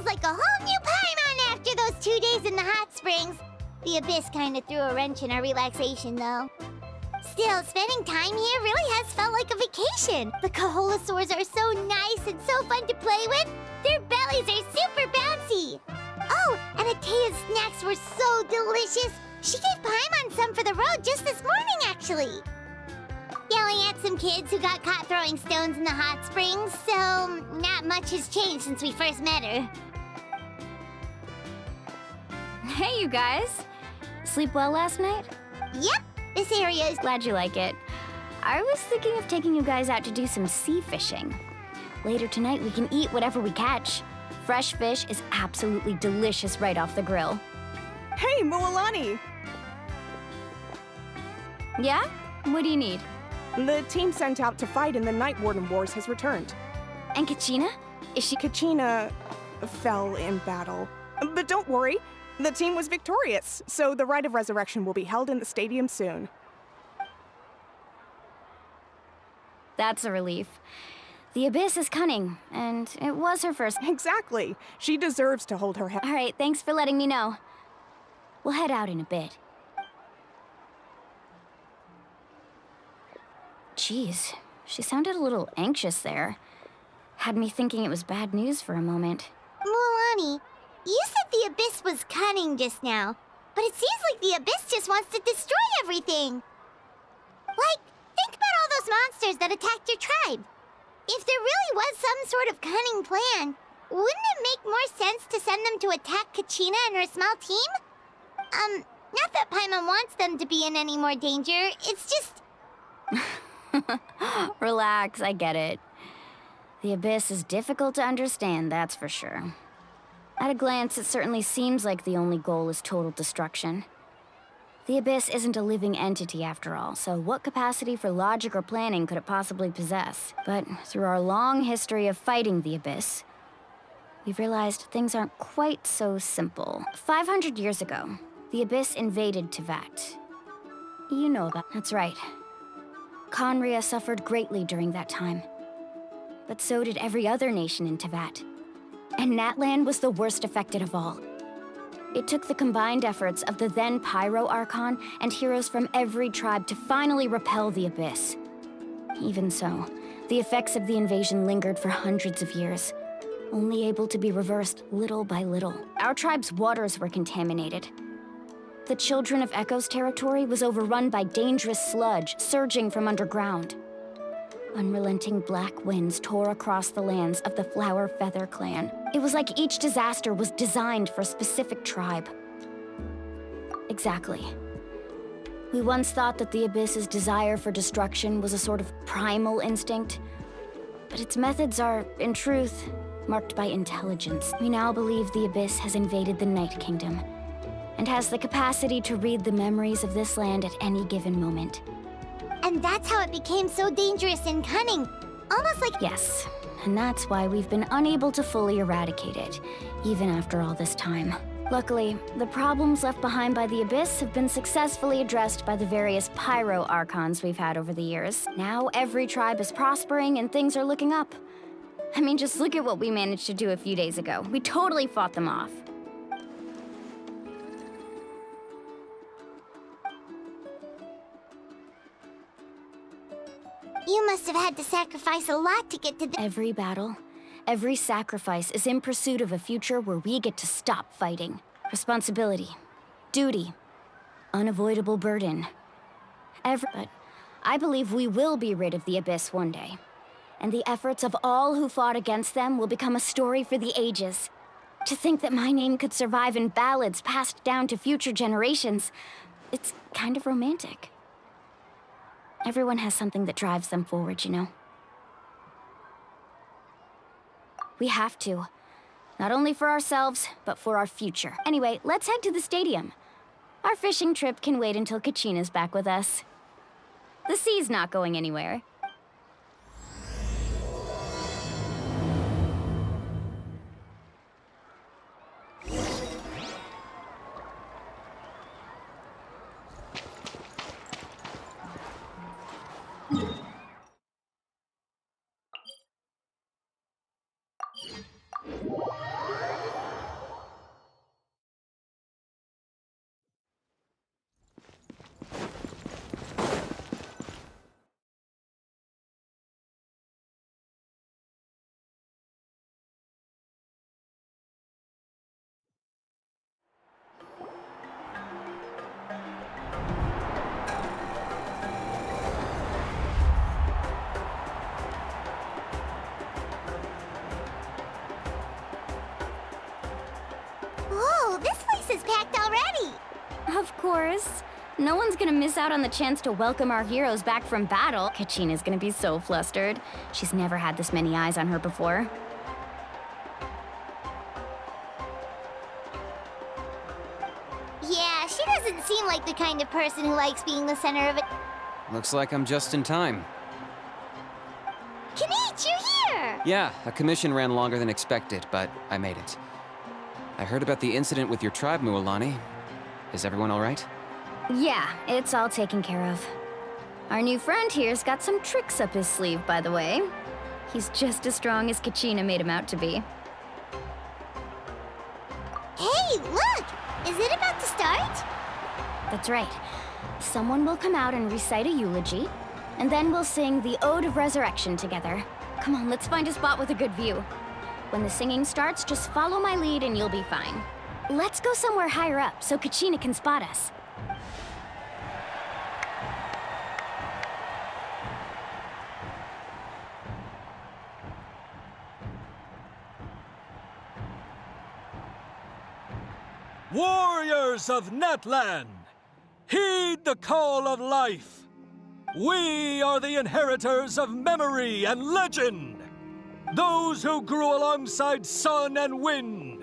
Like a whole new Paimon after those 2 days in the hot springs. The Abyss kind of threw a wrench in our relaxation, though. Still, spending time here really has felt like a vacation. The Kaholasaurs are so nice and so fun to play with. Their bellies are super bouncy. Oh, and Atea's snacks were so delicious. She gave Paimon some for the road just this morning, actually. Yelling at some kids who got caught throwing stones in the hot springs, so not much has changed since we first met her. Hey, you guys! Sleep well last night? Yep, this area is... Glad you like it. I was thinking of taking you guys out to do some sea fishing. Later tonight, we can eat whatever we catch. Fresh fish is absolutely delicious right off the grill. Hey, Mualani! Yeah? What do you need? The team sent out to fight in the Night Warden Wars has returned. And Kachina? Is she... Kachina fell in battle. But don't worry, the team was victorious, so the Rite of Resurrection will be held in the stadium soon. That's a relief. The Abyss is cunning, and it was her first... Exactly. She deserves to hold her head. All right, thanks for letting me know. We'll head out in a bit. Jeez, she sounded a little anxious there. Had me thinking it was bad news for a moment. Mualani, you said the Abyss was cunning just now, but it seems like the Abyss just wants to destroy everything. Like, think about all those monsters that attacked your tribe. If there really was some sort of cunning plan, wouldn't it make more sense to send them to attack Kachina and her small team? Not that Paimon wants them to be in any more danger, it's just... Relax, I get it. The Abyss is difficult to understand, that's for sure. At a glance, it certainly seems like the only goal is total destruction. The Abyss isn't a living entity after all, so what capacity for logic or planning could it possibly possess? But through our long history of fighting the Abyss, we've realized things aren't quite so simple. 500 years ago, the Abyss invaded Teyvat. You know about... That's right. Khaenri'ah suffered greatly during that time. But so did every other nation in Teyvat. And Natlan was the worst affected of all. It took the combined efforts of the then Pyro Archon and heroes from every tribe to finally repel the Abyss. Even so, the effects of the invasion lingered for hundreds of years, only able to be reversed little by little. Our tribe's waters were contaminated. The Children of Echo's territory was overrun by dangerous sludge surging from underground. Unrelenting black winds tore across the lands of the Flower Feather clan. It was like each disaster was designed for a specific tribe. Exactly. We once thought that the Abyss's desire for destruction was a sort of primal instinct, but its methods are, in truth, marked by intelligence. We now believe the Abyss has invaded the Night Kingdom, and has the capacity to read the memories of this land at any given moment. And that's how it became so dangerous and cunning. Almost like... Yes, and that's why we've been unable to fully eradicate it, even after all this time. Luckily, the problems left behind by the Abyss have been successfully addressed by the various Pyro Archons we've had over the years. Now every tribe is prospering and things are looking up. I mean, just look at what we managed to do a few days ago. We totally fought them off. You must have had to sacrifice a lot to get to the... Every battle, every sacrifice is in pursuit of a future where we get to stop fighting. Responsibility, duty, unavoidable burden. But I believe we will be rid of the Abyss one day. And the efforts of all who fought against them will become a story for the ages. To think that my name could survive in ballads passed down to future generations, it's kind of romantic. Everyone has something that drives them forward, you know? We have to. Not only for ourselves, but for our future. Anyway, let's head to the stadium. Our fishing trip can wait until Kachina's back with us. The sea's not going anywhere. Whoa, this place is packed already! Of course. No one's gonna miss out on the chance to welcome our heroes back from battle. Kachina's gonna be so flustered. She's never had this many eyes on her before. Yeah, she doesn't seem like the kind of person who likes being the center of it. Looks like I'm just in time. Kanich, you're here! Yeah, a commission ran longer than expected, but I made it. I heard about the incident with your tribe, Mualani. Is everyone all right? Yeah, it's all taken care of. Our new friend here's got some tricks up his sleeve, by the way. He's just as strong as Kachina made him out to be. Hey, look! Is it about to start? That's right. Someone will come out and recite a eulogy, and then we'll sing the Ode of Resurrection together. Come on, let's find a spot with a good view. When the singing starts, just follow my lead and you'll be fine. Let's go somewhere higher up so Kachina can spot us. Warriors of Natlan, heed the call of life. We are the inheritors of memory and legend. Those who grew alongside sun and wind.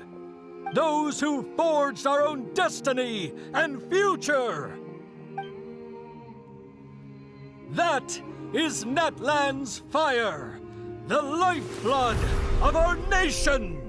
Those who forged our own destiny and future. That is Natlan's fire, the lifeblood of our nation.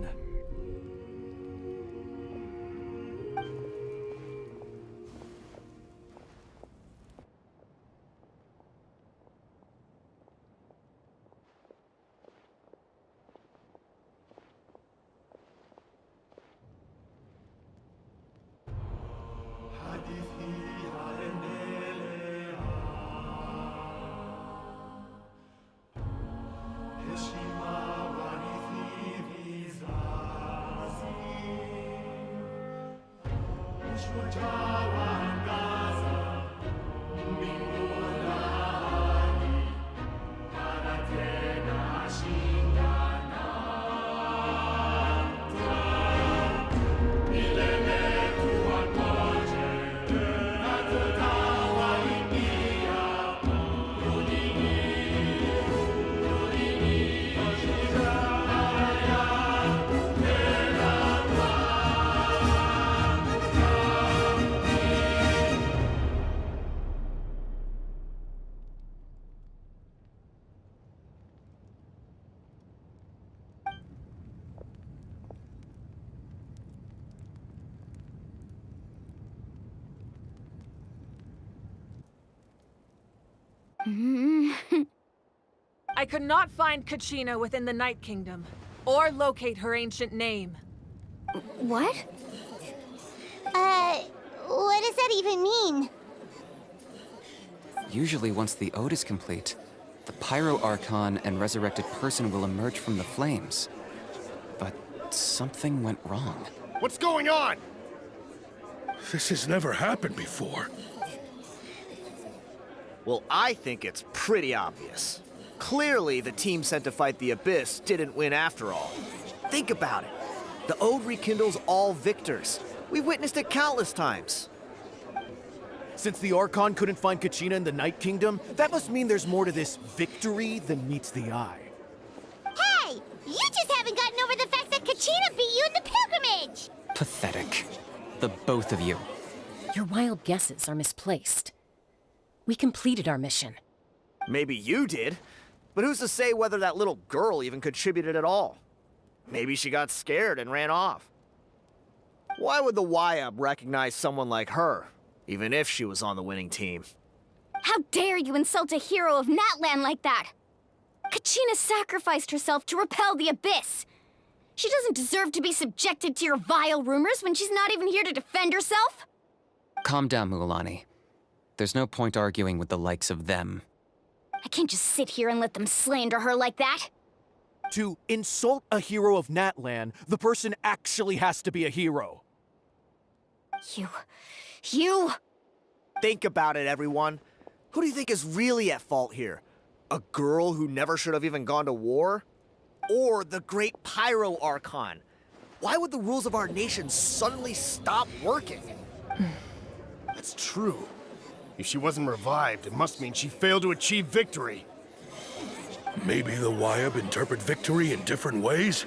I could not find Kachina within the Night Kingdom, or locate her ancient name. What? What does that even mean? Usually once the ode is complete, the Pyro Archon and resurrected person will emerge from the flames. But something went wrong. What's going on? This has never happened before. Well, I think it's pretty obvious. Clearly, the team sent to fight the Abyss didn't win after all. Think about it. The Ode rekindles all victors. We've witnessed it countless times. Since the Archon couldn't find Kachina in the Night Kingdom, that must mean there's more to this victory than meets the eye. Hey! You just haven't gotten over the fact that Kachina beat you in the pilgrimage! Pathetic. The both of you. Your wild guesses are misplaced. We completed our mission. Maybe you did, but who's to say whether that little girl even contributed at all? Maybe she got scared and ran off. Why would the YUB recognize someone like her, even if she was on the winning team? How dare you insult a hero of Natlan like that? Kachina sacrificed herself to repel the Abyss. She doesn't deserve to be subjected to your vile rumors when she's not even here to defend herself. Calm down, Mualani. There's no point arguing with the likes of them. I can't just sit here and let them slander her like that. To insult a hero of Natlan, the person actually has to be a hero. You... Think about it, everyone. Who do you think is really at fault here? A girl who never should have even gone to war? Or the great Pyro Archon? Why would the rules of our nation suddenly stop working? That's true. If she wasn't revived, it must mean she failed to achieve victory. Maybe the YUB interpret victory in different ways?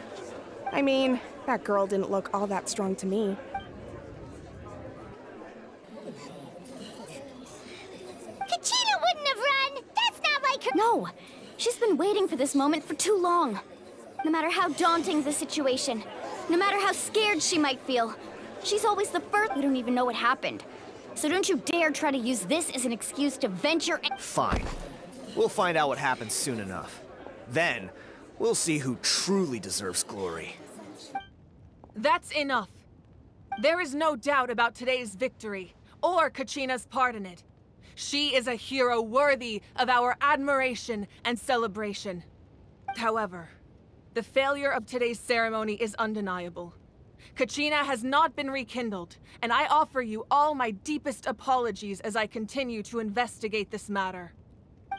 I mean, that girl didn't look all that strong to me. Kachina wouldn't have run! That's not like her— No! She's been waiting for this moment for too long. No matter how daunting the situation, no matter how scared she might feel, she's always the first— We don't even know what happened. So don't you dare try to use this as an excuse to venture— Fine. We'll find out what happens soon enough. Then, we'll see who truly deserves glory. That's enough. There is no doubt about today's victory, or Kachina's part in it. She is a hero worthy of our admiration and celebration. However, the failure of today's ceremony is undeniable. Kachina has not been rekindled, and I offer you all my deepest apologies as I continue to investigate this matter.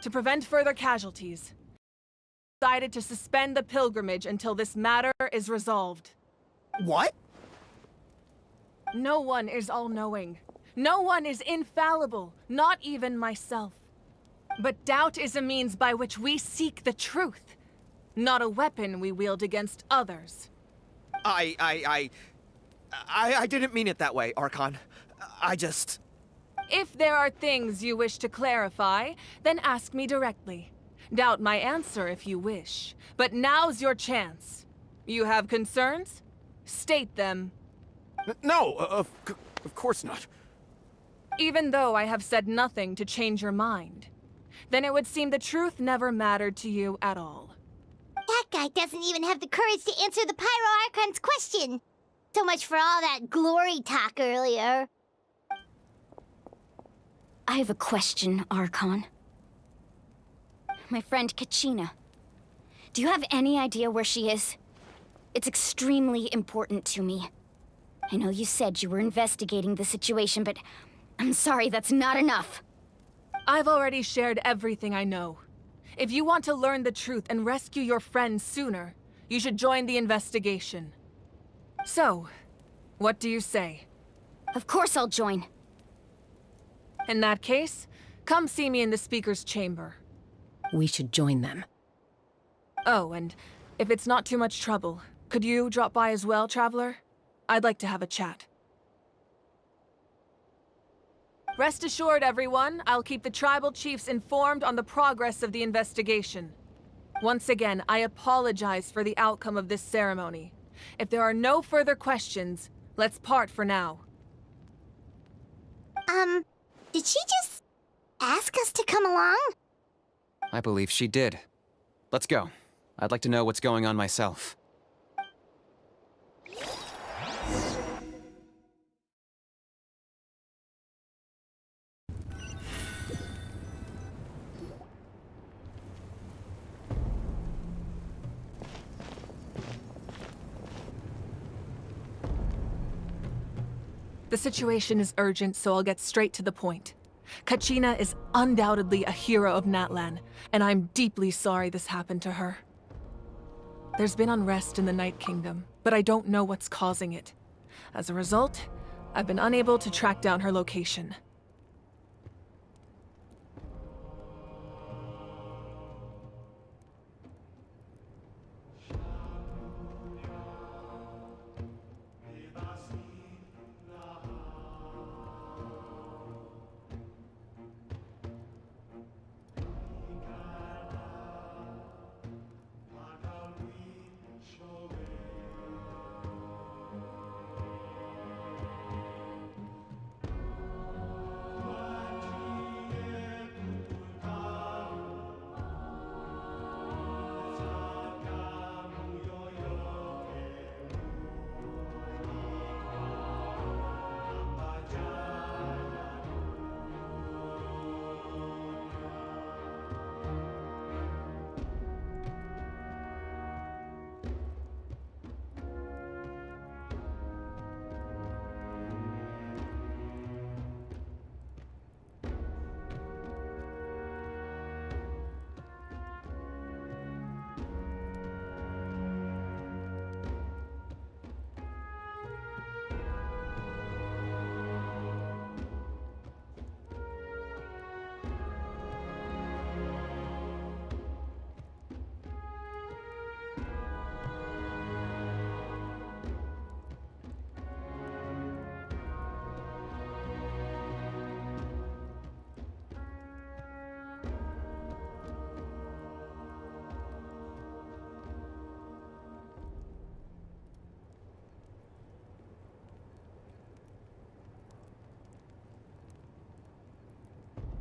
To prevent further casualties, I decided to suspend the pilgrimage until this matter is resolved. What? No one is all-knowing. No one is infallible, not even myself. But doubt is a means by which we seek the truth, not a weapon we wield against others. I didn't mean it that way, Archon. I just... If there are things you wish to clarify, then ask me directly. Doubt my answer if you wish. But now's your chance. You have concerns? State them. No, of course not. Even though I have said nothing to change your mind, then it would seem the truth never mattered to you at all. That guy doesn't even have the courage to answer the Pyro Archon's question. So much for all that glory talk earlier. I have a question, Archon. My friend Kachina. Do you have any idea where she is? It's extremely important to me. I know you said you were investigating the situation, but I'm sorry, that's not enough. I've already shared everything I know. If you want to learn the truth and rescue your friend sooner, you should join the investigation. So, what do you say? Of course I'll join. In that case, come see me in the speaker's chamber. We should join them. Oh, and if it's not too much trouble, could you drop by as well, Traveler? I'd like to have a chat. Rest assured, everyone, I'll keep the tribal chiefs informed on the progress of the investigation. Once again, I apologize for the outcome of this ceremony. If there are no further questions, let's part for now. Did she just ask us to come along? I believe she did. Let's go. I'd like to know what's going on myself. The situation is urgent, so I'll get straight to the point. Kachina is undoubtedly a hero of Natlan, and I'm deeply sorry this happened to her. There's been unrest in the Night Kingdom, but I don't know what's causing it. As a result, I've been unable to track down her location.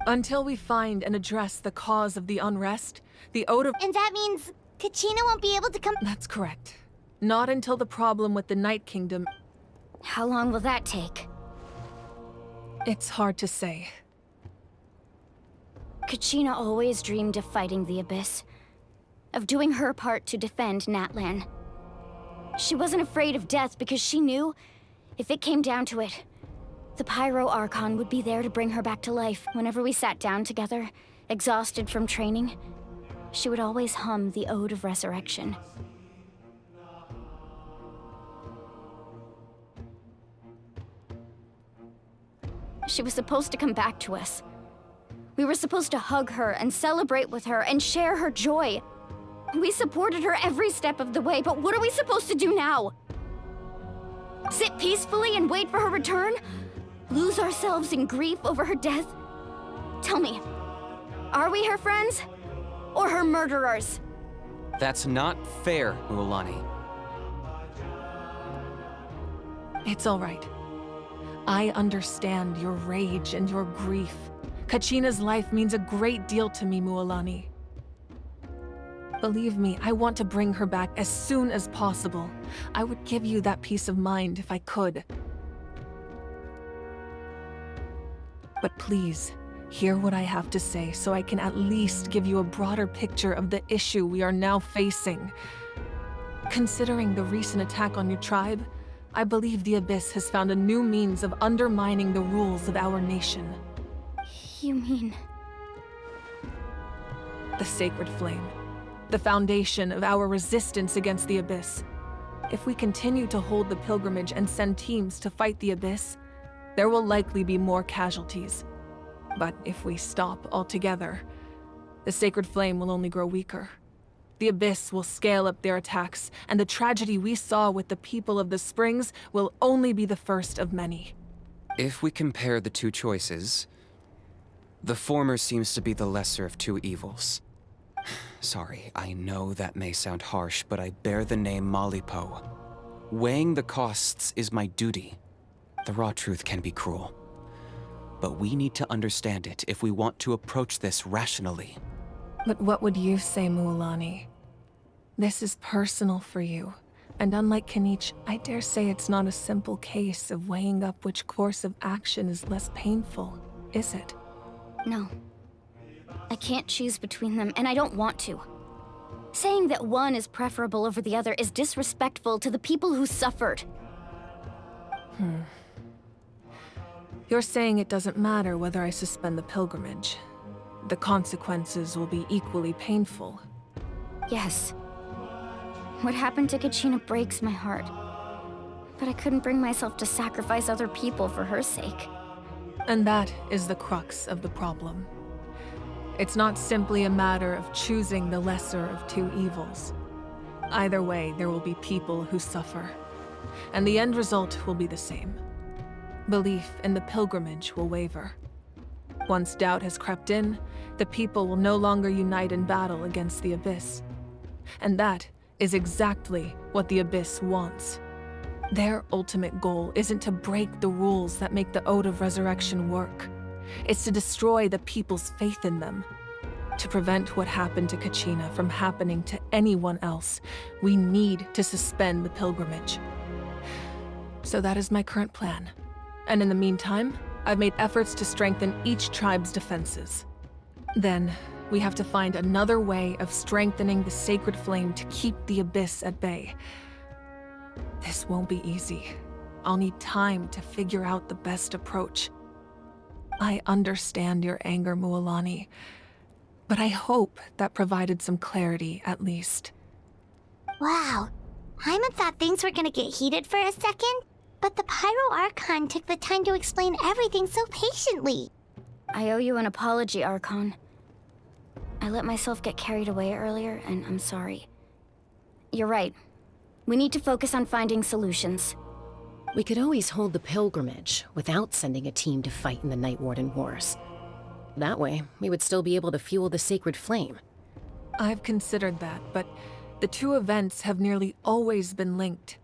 Until we find and address the cause of the unrest, the Ode of— And that means Kachina won't be able to come— That's correct. Not until the problem with the Night Kingdom— How long will that take? It's hard to say. Kachina always dreamed of fighting the Abyss, of doing her part to defend Natlan. She wasn't afraid of death because she knew, if it came down to it, the Pyro Archon would be there to bring her back to life. Whenever we sat down together, exhausted from training, she would always hum the Ode of Resurrection. She was supposed to come back to us. We were supposed to hug her and celebrate with her and share her joy. We supported her every step of the way, but what are we supposed to do now? Sit peacefully and wait for her return? Lose ourselves in grief over her death? Tell me, are we her friends? Or her murderers? That's not fair, Mualani. It's all right. I understand your rage and your grief. Kachina's life means a great deal to me, Mualani. Believe me, I want to bring her back as soon as possible. I would give you that peace of mind if I could. But please, hear what I have to say so I can at least give you a broader picture of the issue we are now facing. Considering the recent attack on your tribe, I believe the Abyss has found a new means of undermining the rules of our nation. You mean... The Sacred Flame. The foundation of our resistance against the Abyss. If we continue to hold the pilgrimage and send teams to fight the Abyss, there will likely be more casualties. But if we stop altogether, the Sacred Flame will only grow weaker. The Abyss will scale up their attacks, and the tragedy we saw with the people of the Springs will only be the first of many. If we compare the two choices, the former seems to be the lesser of two evils. Sorry, I know that may sound harsh, but I bear the name Malipo. Weighing the costs is my duty. The raw truth can be cruel. But we need to understand it if we want to approach this rationally. But what would you say, Mualani? This is personal for you, and unlike Kanich, I dare say it's not a simple case of weighing up which course of action is less painful, is it? No. I can't choose between them, and I don't want to. Saying that one is preferable over the other is disrespectful to the people who suffered. You're saying it doesn't matter whether I suspend the pilgrimage. The consequences will be equally painful. Yes. What happened to Kachina breaks my heart. But I couldn't bring myself to sacrifice other people for her sake. And that is the crux of the problem. It's not simply a matter of choosing the lesser of two evils. Either way, there will be people who suffer. And the end result will be the same. Belief in the pilgrimage will waver. Once doubt has crept in, the people will no longer unite in battle against the Abyss. And that is exactly what the Abyss wants. Their ultimate goal isn't to break the rules that make the Ode of Resurrection work. It's to destroy the people's faith in them. To prevent what happened to Kachina from happening to anyone else, we need to suspend the pilgrimage. So that is my current plan. And in the meantime, I've made efforts to strengthen each tribe's defenses. Then, we have to find another way of strengthening the Sacred Flame to keep the Abyss at bay. This won't be easy. I'll need time to figure out the best approach. I understand your anger, Mualani, but I hope that provided some clarity at least. Wow. Hyman thought things were gonna get heated for a second, but the Pyro Archon took the time to explain everything so patiently. I owe you an apology, Archon. I let myself get carried away earlier, and I'm sorry. You're right. We need to focus on finding solutions. We could always hold the pilgrimage without sending a team to fight in the Night Warden Wars. That way, we would still be able to fuel the Sacred Flame. I've considered that, but the two events have nearly always been linked.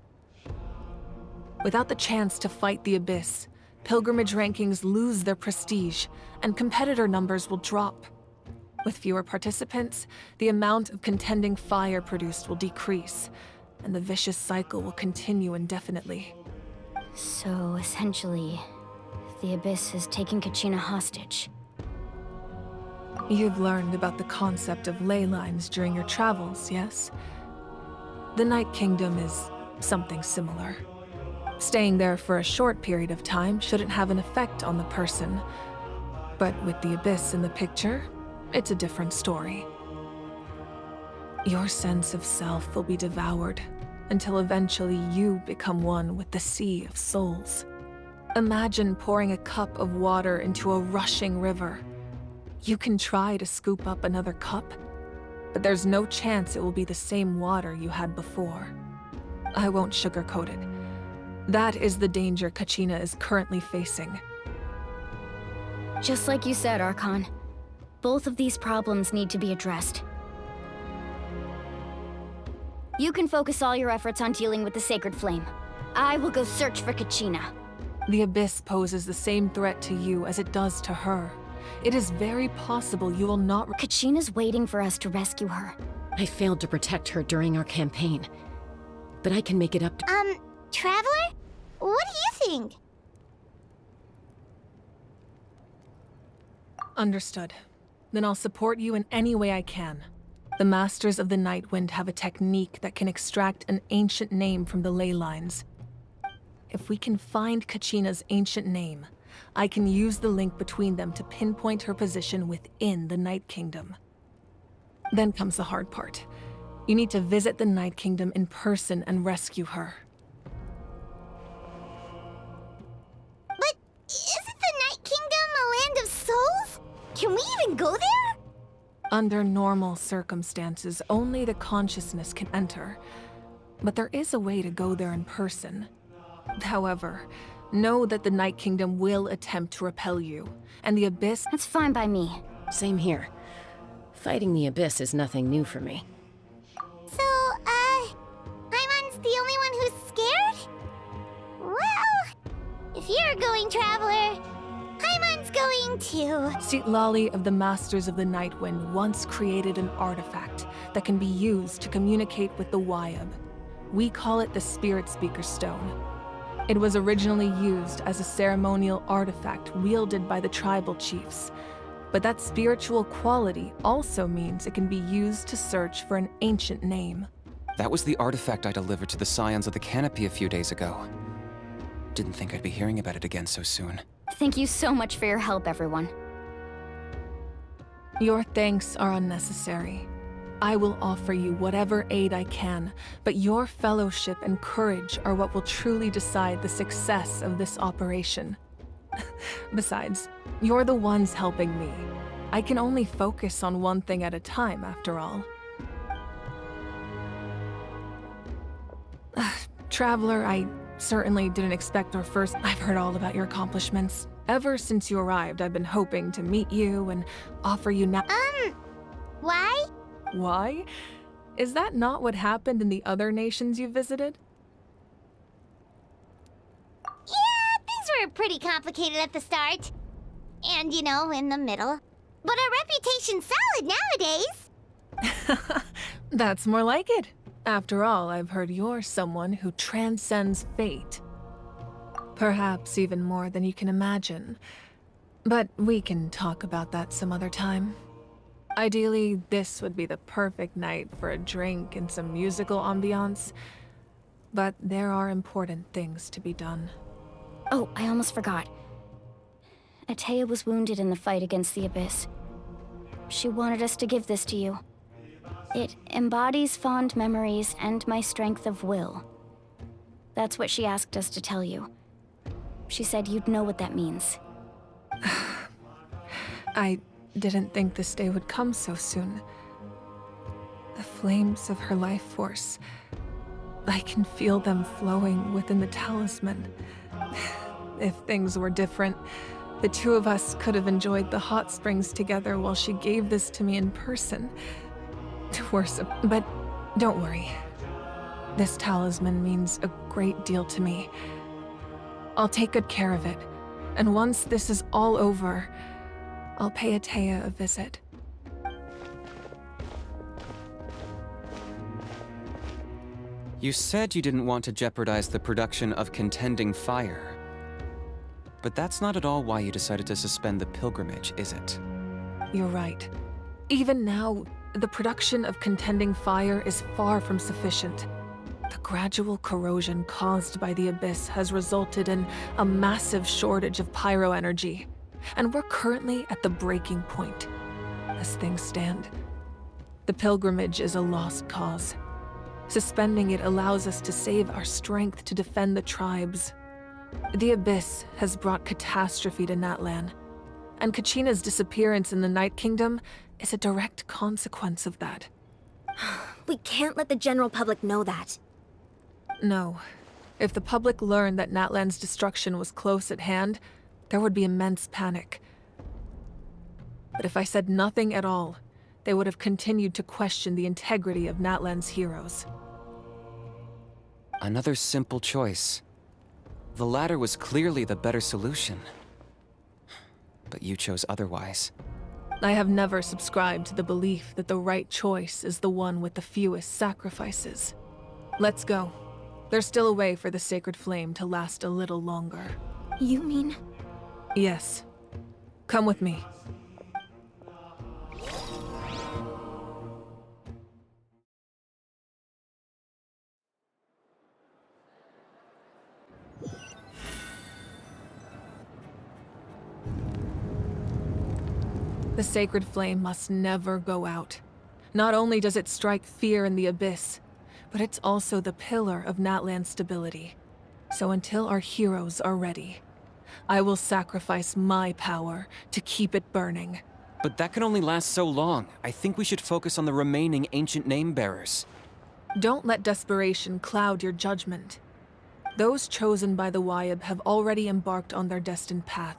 Without the chance to fight the Abyss, pilgrimage rankings lose their prestige, and competitor numbers will drop. With fewer participants, the amount of contending fire produced will decrease, and the vicious cycle will continue indefinitely. So, essentially, the Abyss is taking Kachina hostage. You've learned about the concept of ley lines during your travels, yes? The Night Kingdom is something similar. Staying there for a short period of time shouldn't have an effect on the person. But with the Abyss in the picture, it's a different story. Your sense of self will be devoured until eventually you become one with the sea of souls. Imagine pouring a cup of water into a rushing river. You can try to scoop up another cup, but there's no chance it will be the same water you had before. I won't sugarcoat it. That is the danger Kachina is currently facing. Just like you said, Archon. Both of these problems need to be addressed. You can focus all your efforts on dealing with the Sacred Flame. I will go search for Kachina. The Abyss poses the same threat to you as it does to her. It is very possible you will not— Kachina's waiting for us to rescue her. I failed to protect her during our campaign. But I can make it up to— Traveler? What do you think? Understood. Then I'll support you in any way I can. The Masters of the Nightwind have a technique that can extract an ancient name from the ley lines. If we can find Kachina's ancient name, I can use the link between them to pinpoint her position within the Night Kingdom. Then comes the hard part. You need to visit the Night Kingdom in person and rescue her. But isn't the Night Kingdom a land of souls? Can we even go there? Under normal circumstances, only the consciousness can enter. But there is a way to go there in person. However, know that the Night Kingdom will attempt to repel you, and the Abyss— That's fine by me. Same here. Fighting the Abyss is nothing new for me. So, Paimon's the only one who's scared? Well, if you're going, Traveler, Paimon's going too. Citlali of the Masters of the Nightwind once created an artifact that can be used to communicate with the Wyab. We call it the Spirit Speaker Stone. It was originally used as a ceremonial artifact wielded by the tribal chiefs. But that spiritual quality also means it can be used to search for an ancient name. That was the artifact I delivered to the Scions of the Canopy a few days ago. Didn't think I'd be hearing about it again so soon. Thank you so much for your help, everyone. Your thanks are unnecessary. I will offer you whatever aid I can, but your fellowship and courage are what will truly decide the success of this operation. Besides, you're the ones helping me. I can only focus on one thing at a time, after all. Traveler, I certainly didn't expect our first— I've heard all about your accomplishments. Ever since you arrived, I've been hoping to meet you and offer you now— Why? Why? Is that not what happened in the other nations you visited? Yeah, things were pretty complicated at the start. And, you know, in the middle. But our reputation's solid nowadays. That's more like it. After all, I've heard you're someone who transcends fate. Perhaps even more than you can imagine. But we can talk about that some other time. Ideally, this would be the perfect night for a drink and some musical ambiance. But there are important things to be done. Oh, I almost forgot. Atea was wounded in the fight against the Abyss. She wanted us to give this to you. It embodies fond memories and my strength of will. That's what she asked us to tell you. She said you'd know what that means. I didn't think this day would come so soon. The flames of her life force. I can feel them flowing within the talisman. If things were different, the two of us could have enjoyed the hot springs together while she gave this to me in person. But don't worry. This talisman means a great deal to me. I'll take good care of it, and once this is all over, I'll pay Atea a visit. You said you didn't want to jeopardize the production of contending fire. But that's not at all why you decided to suspend the pilgrimage, is it? You're right. Even now, the production of contending fire is far from sufficient. The gradual corrosion caused by the Abyss has resulted in a massive shortage of pyro energy, and we're currently at the breaking point. As things stand, the pilgrimage is a lost cause. Suspending it allows us to save our strength to defend the tribes. The Abyss has brought catastrophe to Natlan, and Kachina's disappearance in the Night Kingdom is a direct consequence of that. We can't let the general public know that. No. If the public learned that Natlan's destruction was close at hand, there would be immense panic. But if I said nothing at all, they would have continued to question the integrity of Natlan's heroes. Another simple choice. The latter was clearly the better solution. But you chose otherwise. I have never subscribed to the belief that the right choice is the one with the fewest sacrifices. Let's go. There's still a way for the sacred flame to last a little longer. You mean? Yes. Come with me. The sacred flame must never go out. Not only does it strike fear in the abyss, but it's also the pillar of Natlan's stability. So until our heroes are ready, I will sacrifice my power to keep it burning. But that can only last so long. I think we should focus on the remaining ancient name-bearers. Don't let desperation cloud your judgment. Those chosen by the Wyab have already embarked on their destined path.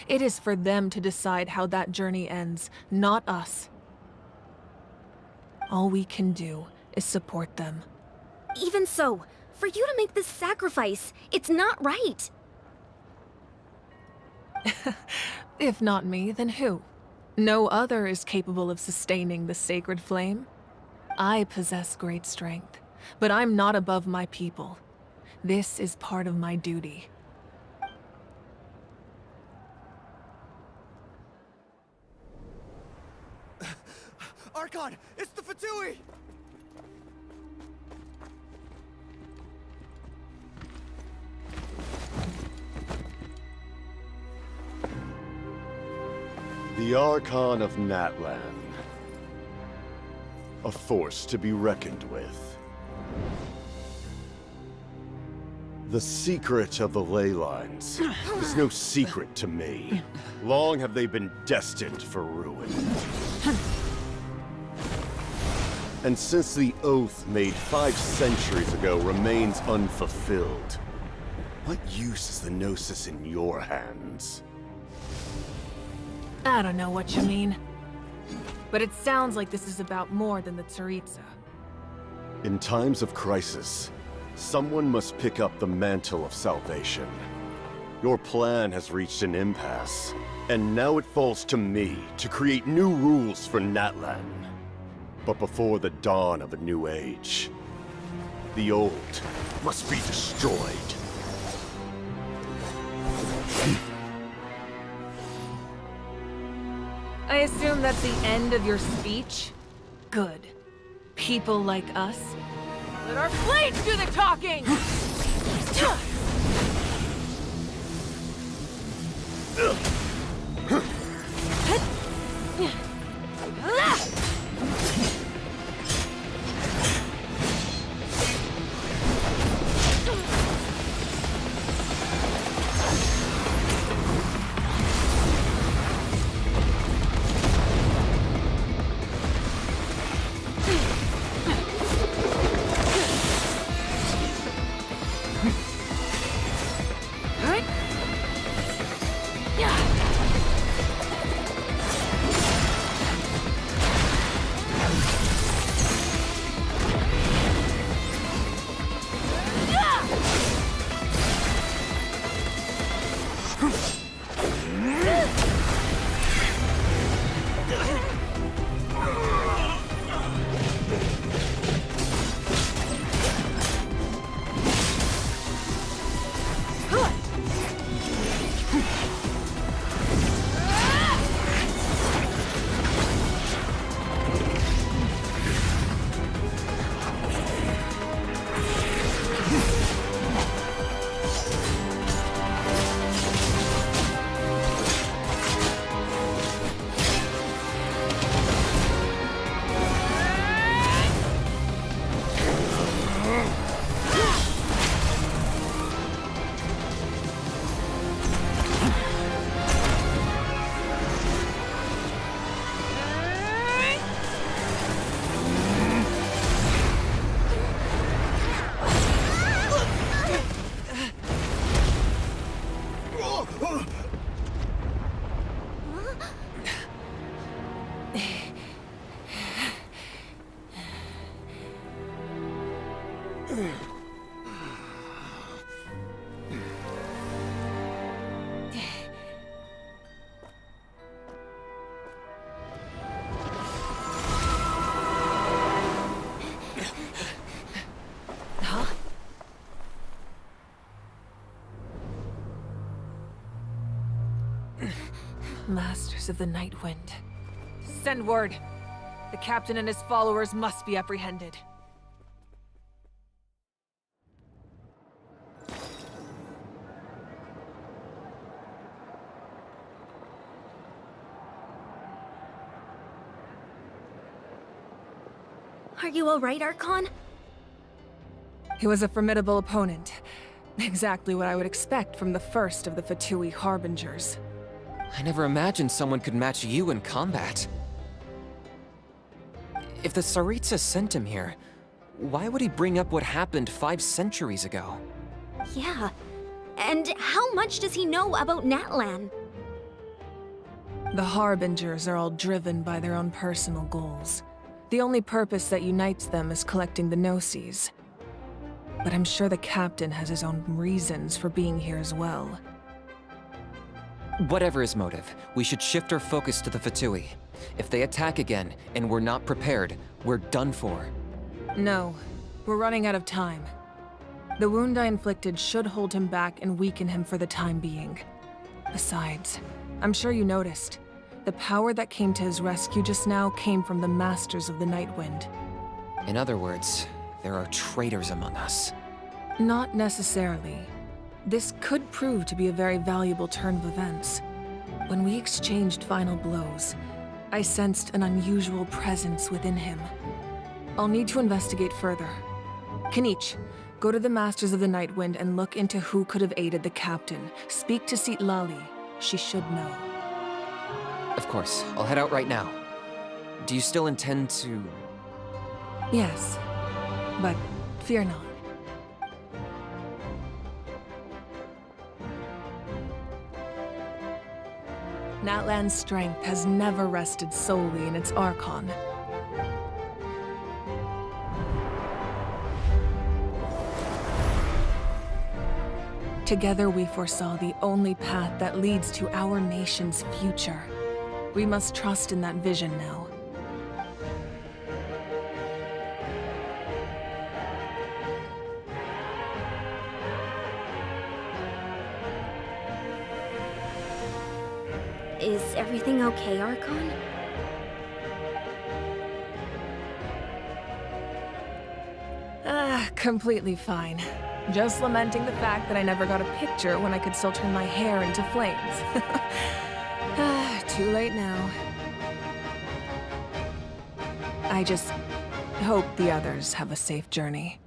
It is for them to decide how that journey ends, not us. All we can do is support them. Even so, for you to make this sacrifice, it's not right. If not me, then who? No other is capable of sustaining the sacred flame. I possess great strength, but I'm not above my people. This is part of my duty. Archon, it's the Fatui! The Archon of Natlan. A force to be reckoned with. The secret of the ley lines is no secret to me. Long have they been destined for ruin. And since the oath made 5 centuries ago remains unfulfilled, what use is the Gnosis in your hands? I don't know what you mean. But it sounds like this is about more than the Tsaritsa. In times of crisis, someone must pick up the mantle of salvation. Your plan has reached an impasse, and now it falls to me to create new rules for Natlan. But before the dawn of a new age, the old must be destroyed. I assume that's the end of your speech? Good. People like us, let our blades do the talking! Yeah. Masters of the Night Wind. Send word. The captain and his followers must be apprehended. Are you alright, Archon? He was a formidable opponent. Exactly what I would expect from the first of the F2p Harbingers. I never imagined someone could match you in combat. If the Tsaritsa sent him here, why would he bring up what happened 5 centuries ago? Yeah. And how much does he know about Natlan? The Harbingers are all driven by their own personal goals. The only purpose that unites them is collecting the Gnosis. But I'm sure the captain has his own reasons for being here as well. Whatever his motive, we should shift our focus to the F2p. If they attack again, and we're not prepared, we're done for. No, we're running out of time. The wound I inflicted should hold him back and weaken him for the time being. Besides, I'm sure you noticed, the power that came to his rescue just now came from the Masters of the Night Wind. In other words, there are traitors among us. Not necessarily. This could prove to be a very valuable turn of events. When we exchanged final blows, I sensed an unusual presence within him. I'll need to investigate further. Kenichi, go to the Masters of the Night Wind and look into who could have aided the captain. Speak to Citlali. She should know. Of course, I'll head out right now. Do you still intend to... Yes, but fear not. Natlan's strength has never rested solely in its Archon. Together we foresaw the only path that leads to our nation's future. We must trust in that vision now. Is everything okay, Archon? Completely fine. Just lamenting the fact that I never got a picture when I could still turn my hair into flames. Too late now. I just hope the others have a safe journey.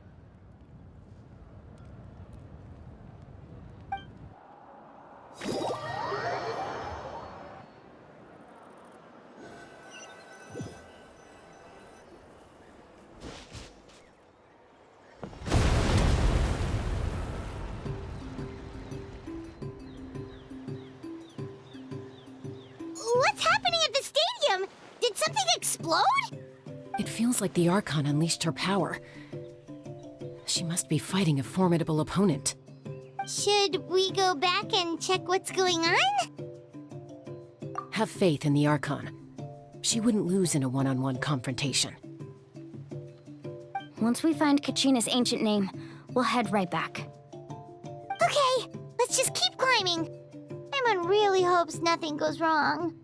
What's happening at the stadium? Did something explode? It feels like the Archon unleashed her power. She must be fighting a formidable opponent. Should we go back and check what's going on? Have faith in the Archon. She wouldn't lose in a one-on-one confrontation. Once we find Kachina's ancient name, we'll head right back. Okay, let's just keep climbing. Everyone really hopes nothing goes wrong.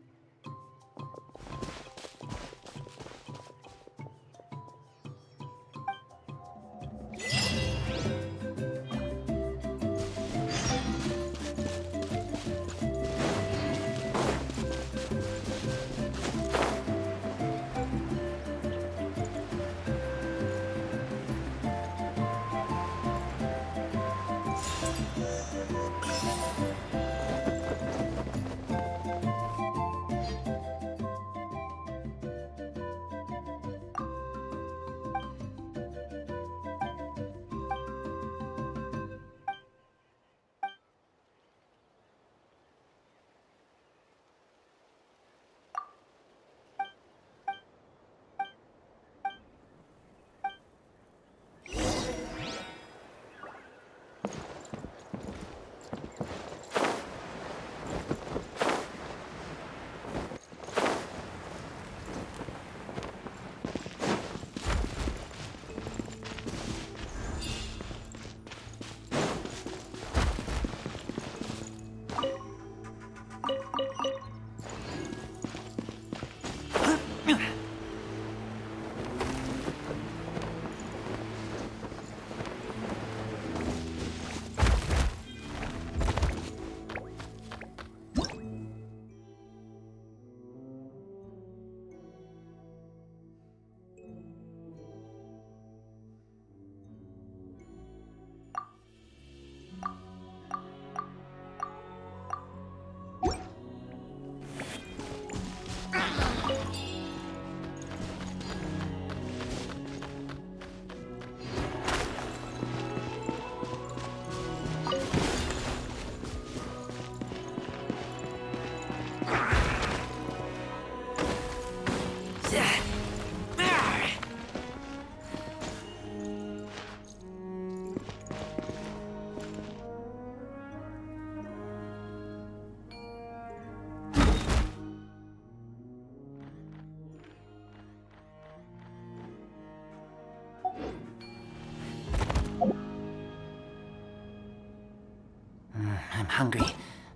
hungry.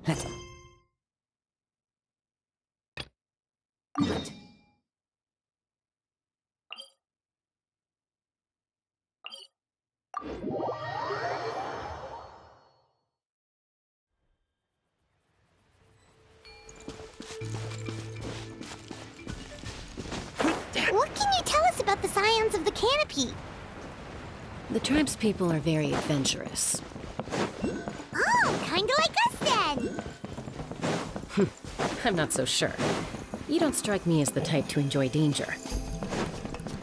Let's... What can you tell us about the scions of the canopy? The tribe's people are very adventurous. Oh, kinda like us then. I'm not so sure. You don't strike me as the type to enjoy danger.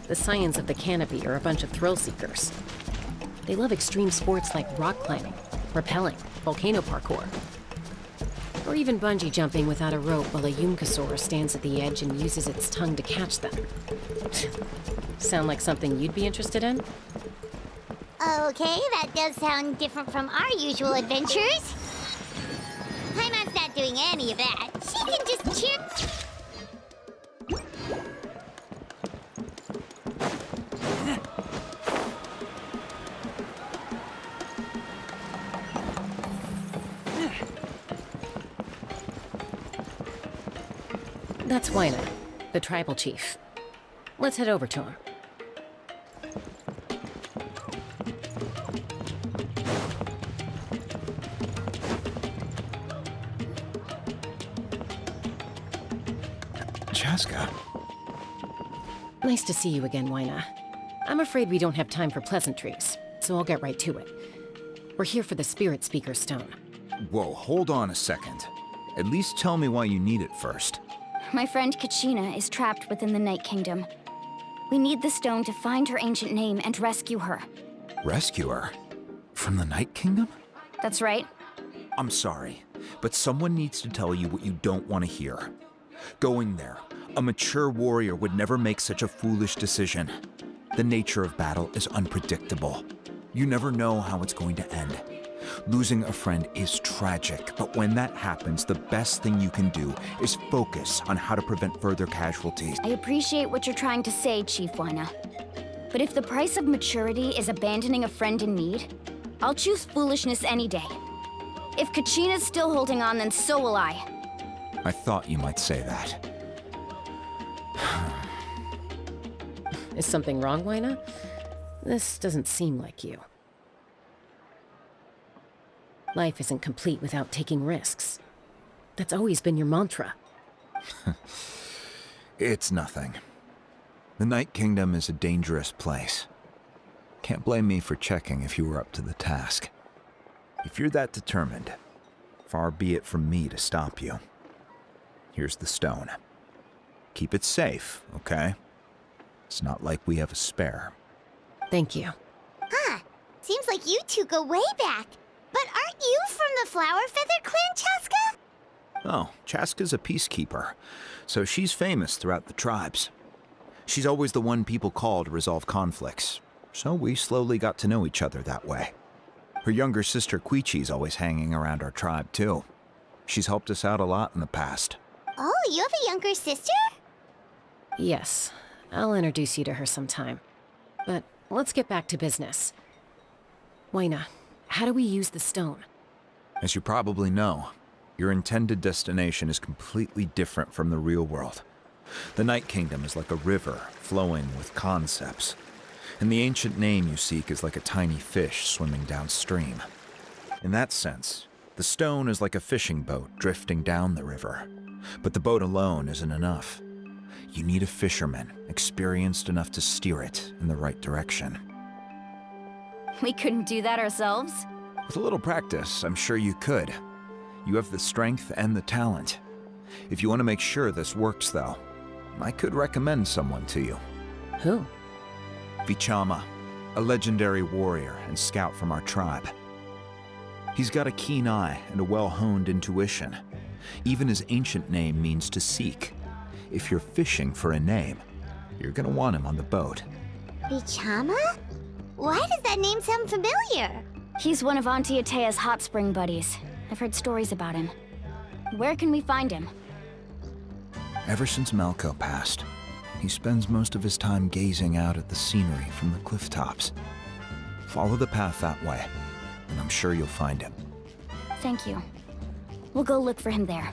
The scions of the canopy are a bunch of thrill seekers. They love extreme sports like rock climbing, rappelling, volcano parkour, or even bungee jumping without a rope while a Yumkasaur stands at the edge and uses its tongue to catch them. Sound like something you'd be interested in? Okay, that does sound different from our usual adventures. Paimon's not doing any of that. She can just cheer... That's Wyna, the tribal chief. Let's head over to him. Chaska. Nice to see you again, Wyna. I'm afraid we don't have time for pleasantries, so I'll get right to it. We're here for the Spirit Speaker Stone. Whoa, hold on a second. At least tell me why you need it first. My friend Kachina is trapped within the Night Kingdom. We need the stone to find her ancient name and rescue her. Rescue her? From the Night Kingdom? That's right. I'm sorry, but someone needs to tell you what you don't want to hear. Going there, a mature warrior would never make such a foolish decision. The nature of battle is unpredictable. You never know how it's going to end. Losing a friend is tragic, but when that happens, the best thing you can do is focus on how to prevent further casualties. I appreciate what you're trying to say, Chief Wyna. But if the price of maturity is abandoning a friend in need, I'll choose foolishness any day. If Kachina's still holding on, then so will I. I thought you might say that. Is something wrong, Wyna? This doesn't seem like you. Life isn't complete without taking risks. That's always been your mantra. It's nothing. The Night Kingdom is a dangerous place. Can't blame me for checking if you were up to the task. If you're that determined, far be it from me to stop you. Here's the stone. Keep it safe, okay? It's not like we have a spare. Thank you. Huh. Seems like you two go way back. But aren't you from the Flower Feather Clan, Chaska? Oh, Chaska's a peacekeeper, so she's famous throughout the tribes. She's always the one people call to resolve conflicts, so we slowly got to know each other that way. Her younger sister Quichi's always hanging around our tribe, too. She's helped us out a lot in the past. Oh, you have a younger sister? Yes, I'll introduce you to her sometime. But let's get back to business. Wyna, how do we use the stone? As you probably know, your intended destination is completely different from the real world. The Night Kingdom is like a river flowing with concepts, and the ancient name you seek is like a tiny fish swimming downstream. In that sense, the stone is like a fishing boat drifting down the river, but the boat alone isn't enough. You need a fisherman experienced enough to steer it in the right direction. We couldn't do that ourselves? With a little practice, I'm sure you could. You have the strength and the talent. If you want to make sure this works, though, I could recommend someone to you. Who? Vichama, a legendary warrior and scout from our tribe. He's got a keen eye and a well-honed intuition. Even his ancient name means to seek. If you're fishing for a name, you're gonna want him on the boat. Vichama? Why does that name sound familiar? He's one of Auntie Atea's hot spring buddies. I've heard stories about him. Where can we find him? Ever since Malko passed, he spends most of his time gazing out at the scenery from the cliff tops. Follow the path that way, and I'm sure you'll find him. Thank you. We'll go look for him there.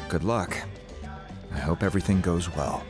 Good luck. I hope everything goes well.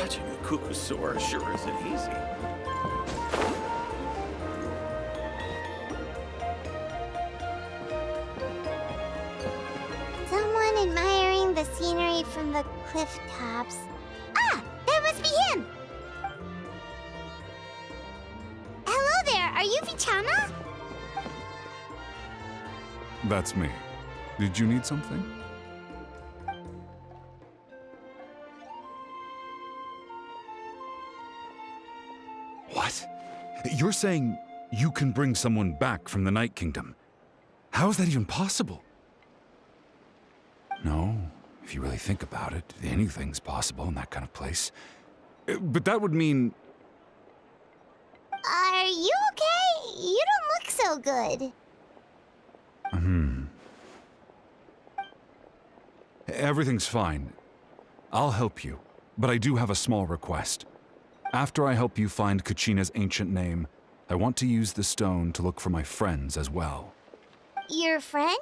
Catching a Kukusaur sure isn't easy. Someone admiring the scenery from the cliff tops. Ah! That must be him! Hello there, are you Vichana? That's me. Did you need something? What? You're saying you can bring someone back from the Night Kingdom? How is that even possible? No, if you really think about it, anything's possible in that kind of place. But that would mean... Are you okay? You don't look so good. Everything's fine. I'll help you, but I do have a small request. After I help you find Kachina's ancient name, I want to use the stone to look for my friends as well. Your friend?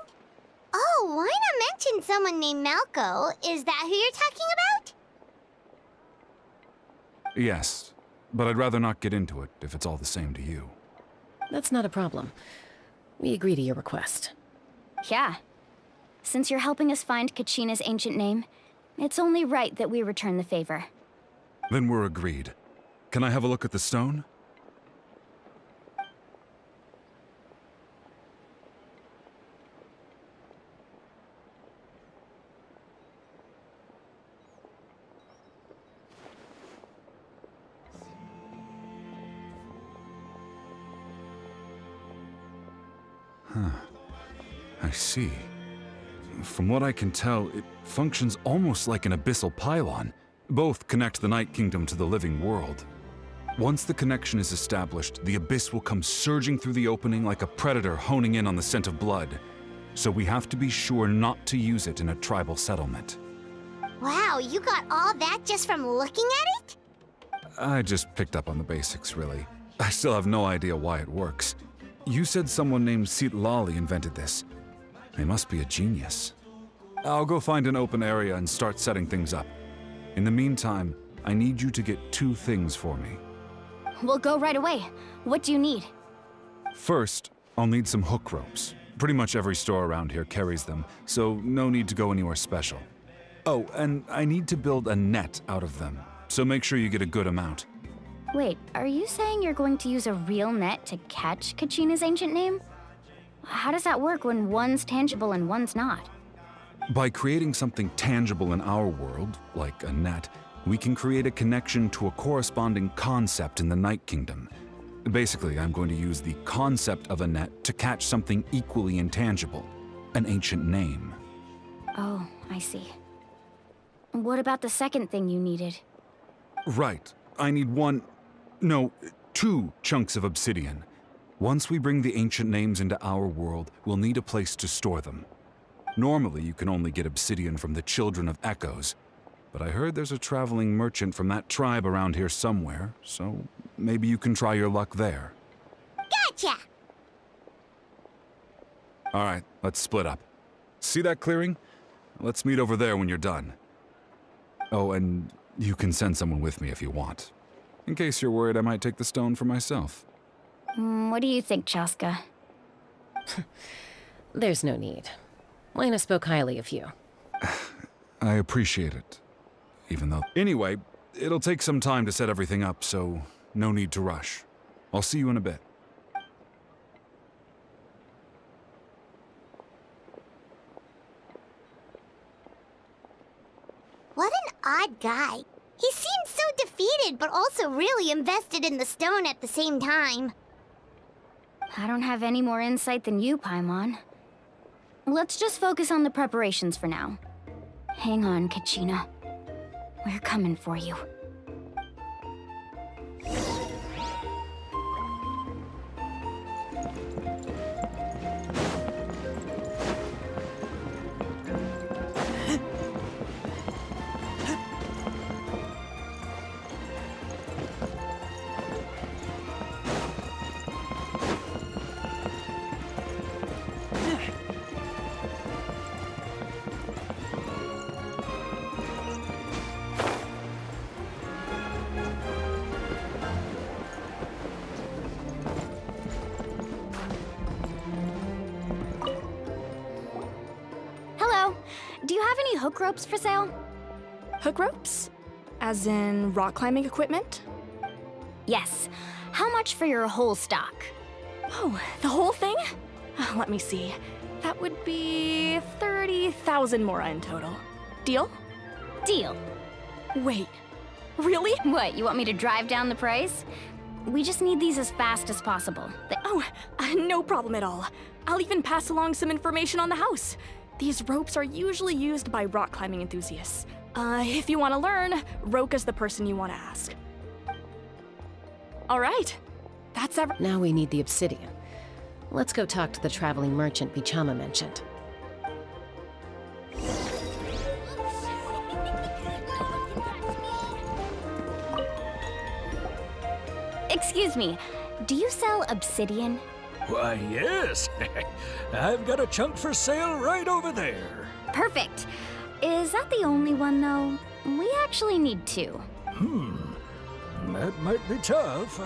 Oh, why not mention someone named Malco? Is that who you're talking about? Yes, but I'd rather not get into it if it's all the same to you. That's not a problem. We agree to your request. Yeah. Since you're helping us find Kachina's ancient name, it's only right that we return the favor. Then we're agreed. Can I have a look at the stone? I see. From what I can tell, it functions almost like an abyssal pylon. Both connect the Night Kingdom to the living world. Once the connection is established, the abyss will come surging through the opening like a predator honing in on the scent of blood. So we have to be sure not to use it in a tribal settlement. Wow, you got all that just from looking at it? I just picked up on the basics, really. I still have no idea why it works. You said someone named Citlali invented this. They must be a genius. I'll go find an open area and start setting things up. In the meantime, I need you to get 2 things for me. We'll go right away. What do you need? First, I'll need some hook ropes. Pretty much every store around here carries them, so no need to go anywhere special. Oh, and I need to build a net out of them, so make sure you get a good amount. Wait, are you saying you're going to use a real net to catch Kachina's ancient name? How does that work when one's tangible and one's not? By creating something tangible in our world, like a net, we can create a connection to a corresponding concept in the Night Kingdom. Basically, I'm going to use the concept of a net to catch something equally intangible, an ancient name. Oh, I see. What about the second thing you needed? Right. I need 2 chunks of obsidian. Once we bring the ancient names into our world, we'll need a place to store them. Normally, you can only get obsidian from the Children of Echoes, but I heard there's a traveling merchant from that tribe around here somewhere, so maybe you can try your luck there. Gotcha! All right, let's split up. See that clearing? Let's meet over there when you're done. Oh, and you can send someone with me if you want. In case you're worried I might take the stone for myself. What do you think, Chaska? There's no need. Lena spoke highly of you. I appreciate it. Even though... Anyway, it'll take some time to set everything up, so no need to rush. I'll see you in a bit. What an odd guy. He seemed so defeated, but also really invested in the stone at the same time. I don't have any more insight than you, Paimon. Let's just focus on the preparations for now. Hang on, Kachina. We're coming for you. Do you have any hook ropes for sale? Hook ropes? As in rock climbing equipment? Yes. How much for your whole stock? Oh, the whole thing? Let me see. That would be 30,000 mora in total. Deal? Deal. Wait, really? What, you want me to drive down the price? We just need these as fast as possible. No problem at all. I'll even pass along some information on the house. These ropes are usually used by rock climbing enthusiasts. If you want to learn, Roka's the person you want to ask. All right, that's Now we need the obsidian. Let's go talk to the traveling merchant Vichama mentioned. Excuse me, do you sell obsidian? Why, yes. I've got a chunk for sale right over there. Perfect. Is that the only one, though? We actually need two. That might be tough.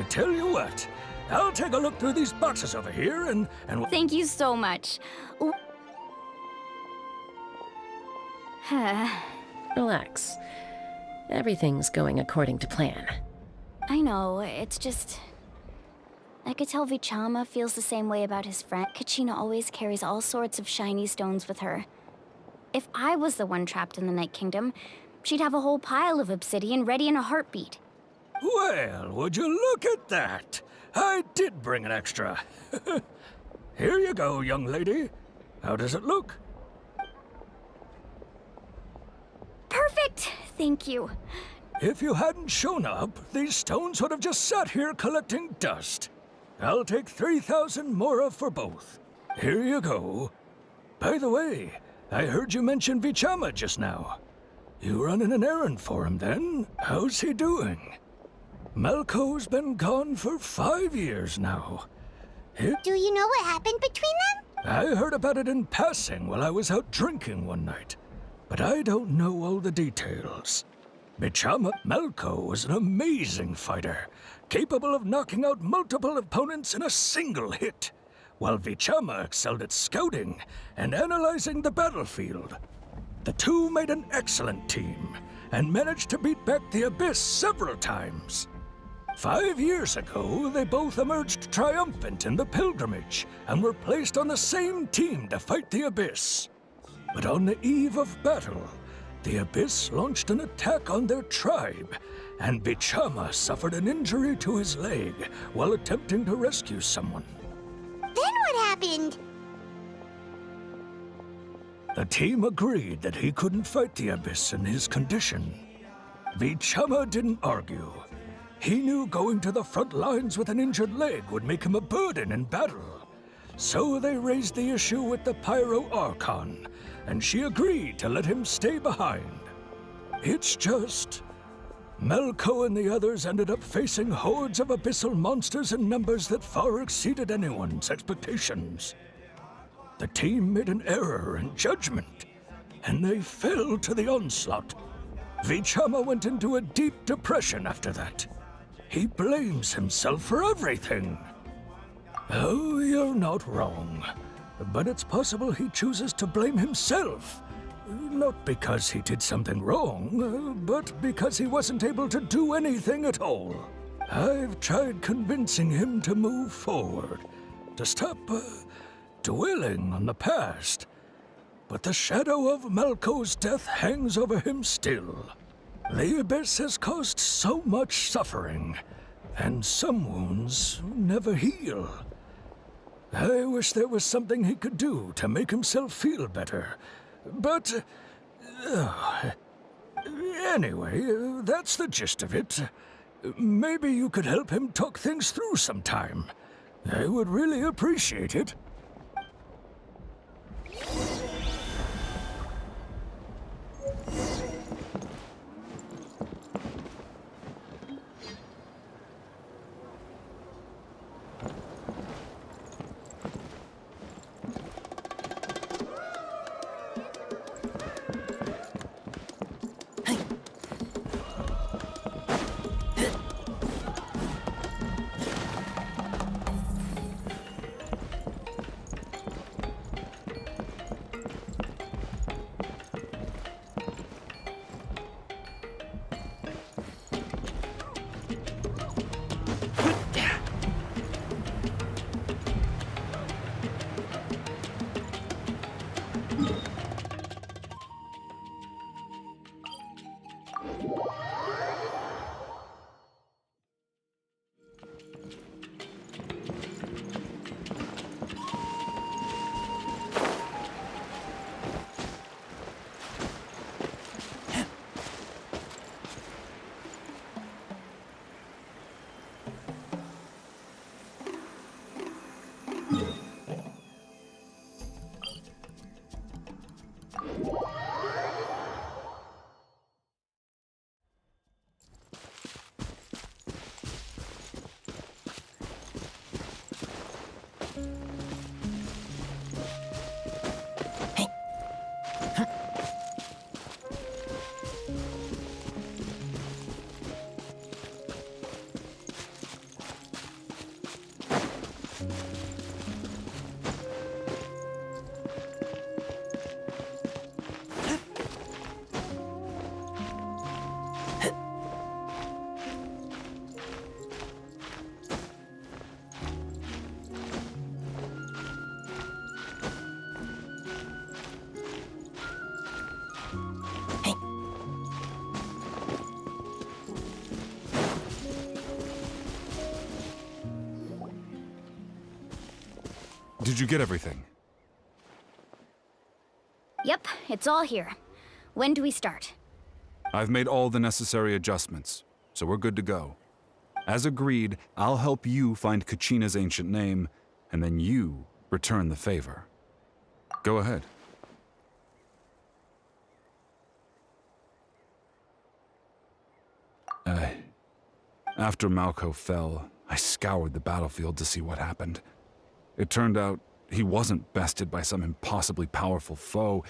Tell you what, I'll take a look through these boxes over here and... Thank you so much. Relax. Everything's going according to plan. I know, it's just... I could tell Vichama feels the same way about his friend. Kachina always carries all sorts of shiny stones with her. If I was the one trapped in the Night Kingdom, she'd have a whole pile of obsidian ready in a heartbeat. Well, would you look at that? I did bring an extra. Here you go, young lady. How does it look? Perfect! Thank you. If you hadn't shown up, these stones would have just sat here collecting dust. I'll take 3,000 mora for both. Here you go. By the way, I heard you mention Vichama just now. You running an errand for him then? How's he doing? Malko's been gone for 5 years now. Do you know what happened between them? I heard about it in passing while I was out drinking one night, but I don't know all the details. Vichama Malko was an amazing fighter, capable of knocking out multiple opponents in a single hit, while Vichama excelled at scouting and analyzing the battlefield. The two made an excellent team and managed to beat back the Abyss several times. 5 years ago, they both emerged triumphant in the pilgrimage and were placed on the same team to fight the Abyss. But on the eve of battle, the Abyss launched an attack on their tribe, and Vichama suffered an injury to his leg while attempting to rescue someone. Then what happened? The team agreed that he couldn't fight the Abyss in his condition. Vichama didn't argue. He knew going to the front lines with an injured leg would make him a burden in battle. So they raised the issue with the Pyro Archon, and she agreed to let him stay behind. It's just... Malko and the others ended up facing hordes of abyssal monsters in numbers that far exceeded anyone's expectations. The team made an error in judgment, and they fell to the onslaught. Vichama went into a deep depression after that. He blames himself for everything. Oh, you're not wrong. But it's possible he chooses to blame himself. Not because he did something wrong, but because he wasn't able to do anything at all. I've tried convincing him to move forward, to stop dwelling on the past. But the shadow of Malko's death hangs over him still. The Abyss has caused so much suffering, and some wounds never heal. I wish there was something he could do to make himself feel better. But... anyway, that's the gist of it. Maybe you could help him talk things through sometime. I would really appreciate it. Did you get everything? Yep, it's all here. When do we start? I've made all the necessary adjustments, so we're good to go. As agreed, I'll help you find Kachina's ancient name, and then you return the favor. Go ahead. After Malko fell, I scoured the battlefield to see what happened. It turned out he wasn't bested by some impossibly powerful foe.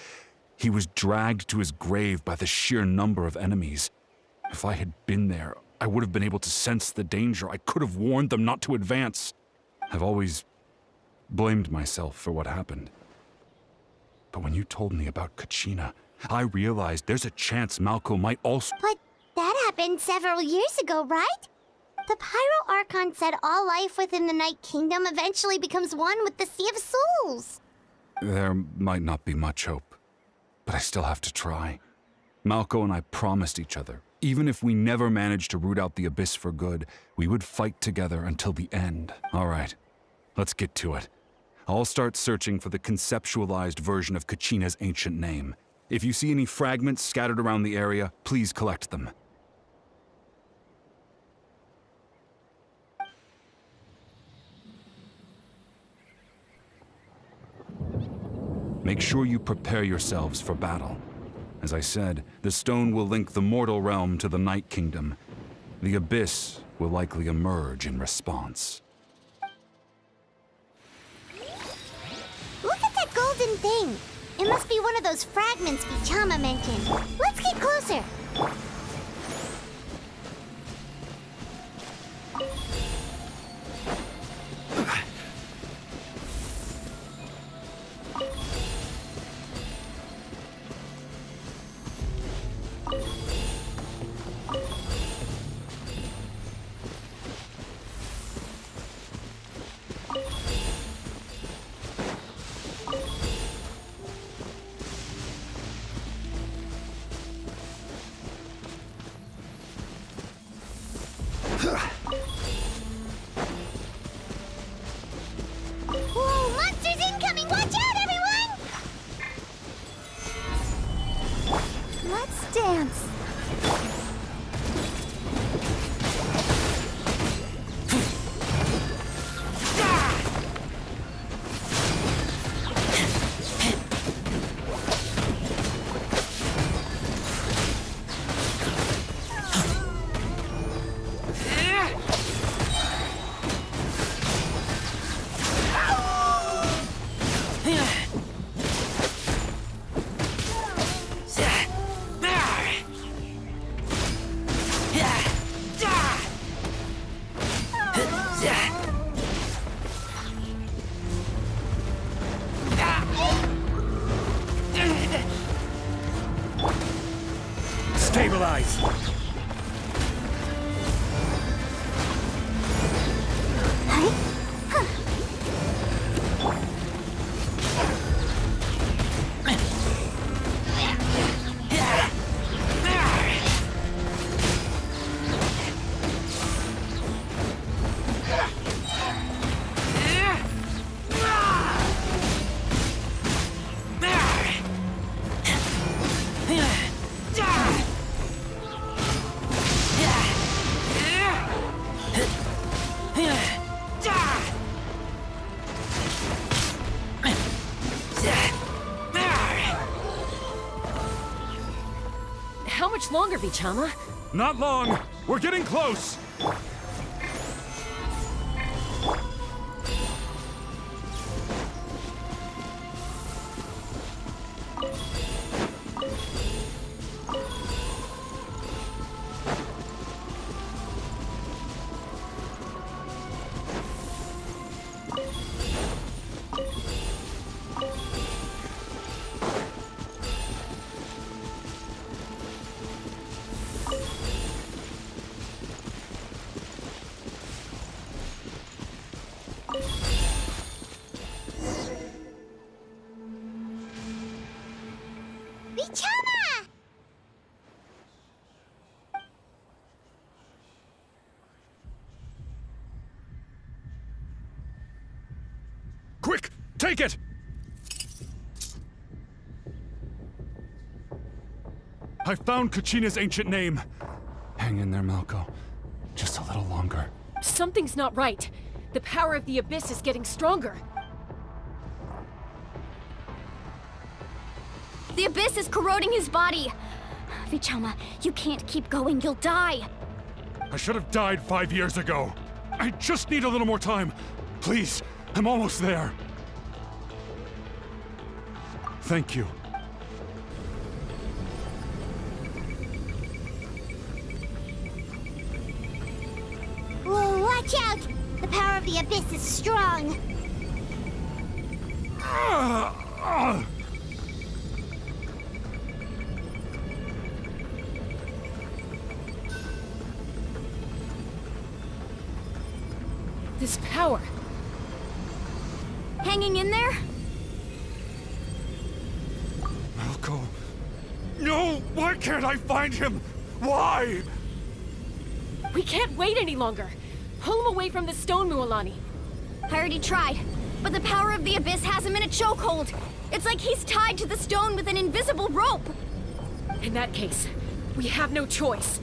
He was dragged to his grave by the sheer number of enemies. If I had been there, I would have been able to sense the danger. I could have warned them not to advance. I've always blamed myself for what happened. But when you told me about Kachina, I realized there's a chance Malko might also— But that happened several years ago, right? The Pyro Archon said all life within the Night Kingdom eventually becomes one with the Sea of Souls. There might not be much hope, but I still have to try. Malko and I promised each other, even if we never managed to root out the Abyss for good, we would fight together until the end. All right, let's get to it. I'll start searching for the conceptualized version of Kachina's ancient name. If you see any fragments scattered around the area, please collect them. Make sure you prepare yourselves for battle. As I said, the stone will link the mortal realm to the Night Kingdom. The Abyss will likely emerge in response. Look at that golden thing. It must be one of those fragments Vichama mentioned. Let's get closer. Whoa, monsters incoming! Watch out, everyone! Let's dance. Stabilize! much longer, Vichama? Not long! We're getting close! Vichama! Quick! Take it! I found Kachina's ancient name. Hang in there, Malko. Just a little longer. Something's not right. The power of the Abyss is getting stronger. The Abyss is corroding his body. Vichama, you can't keep going. You'll die. I should have died 5 years ago. I just need a little more time. Please, I'm almost there. Thank you. Whoa, watch out! The power of the Abyss is strong. This power. Hanging in there? Malko. No! Why can't I find him? Why? We can't wait any longer. Pull him away from the stone, Mualani. I already tried, but the power of the Abyss has him in a chokehold. It's like he's tied to the stone with an invisible rope. In that case, we have no choice.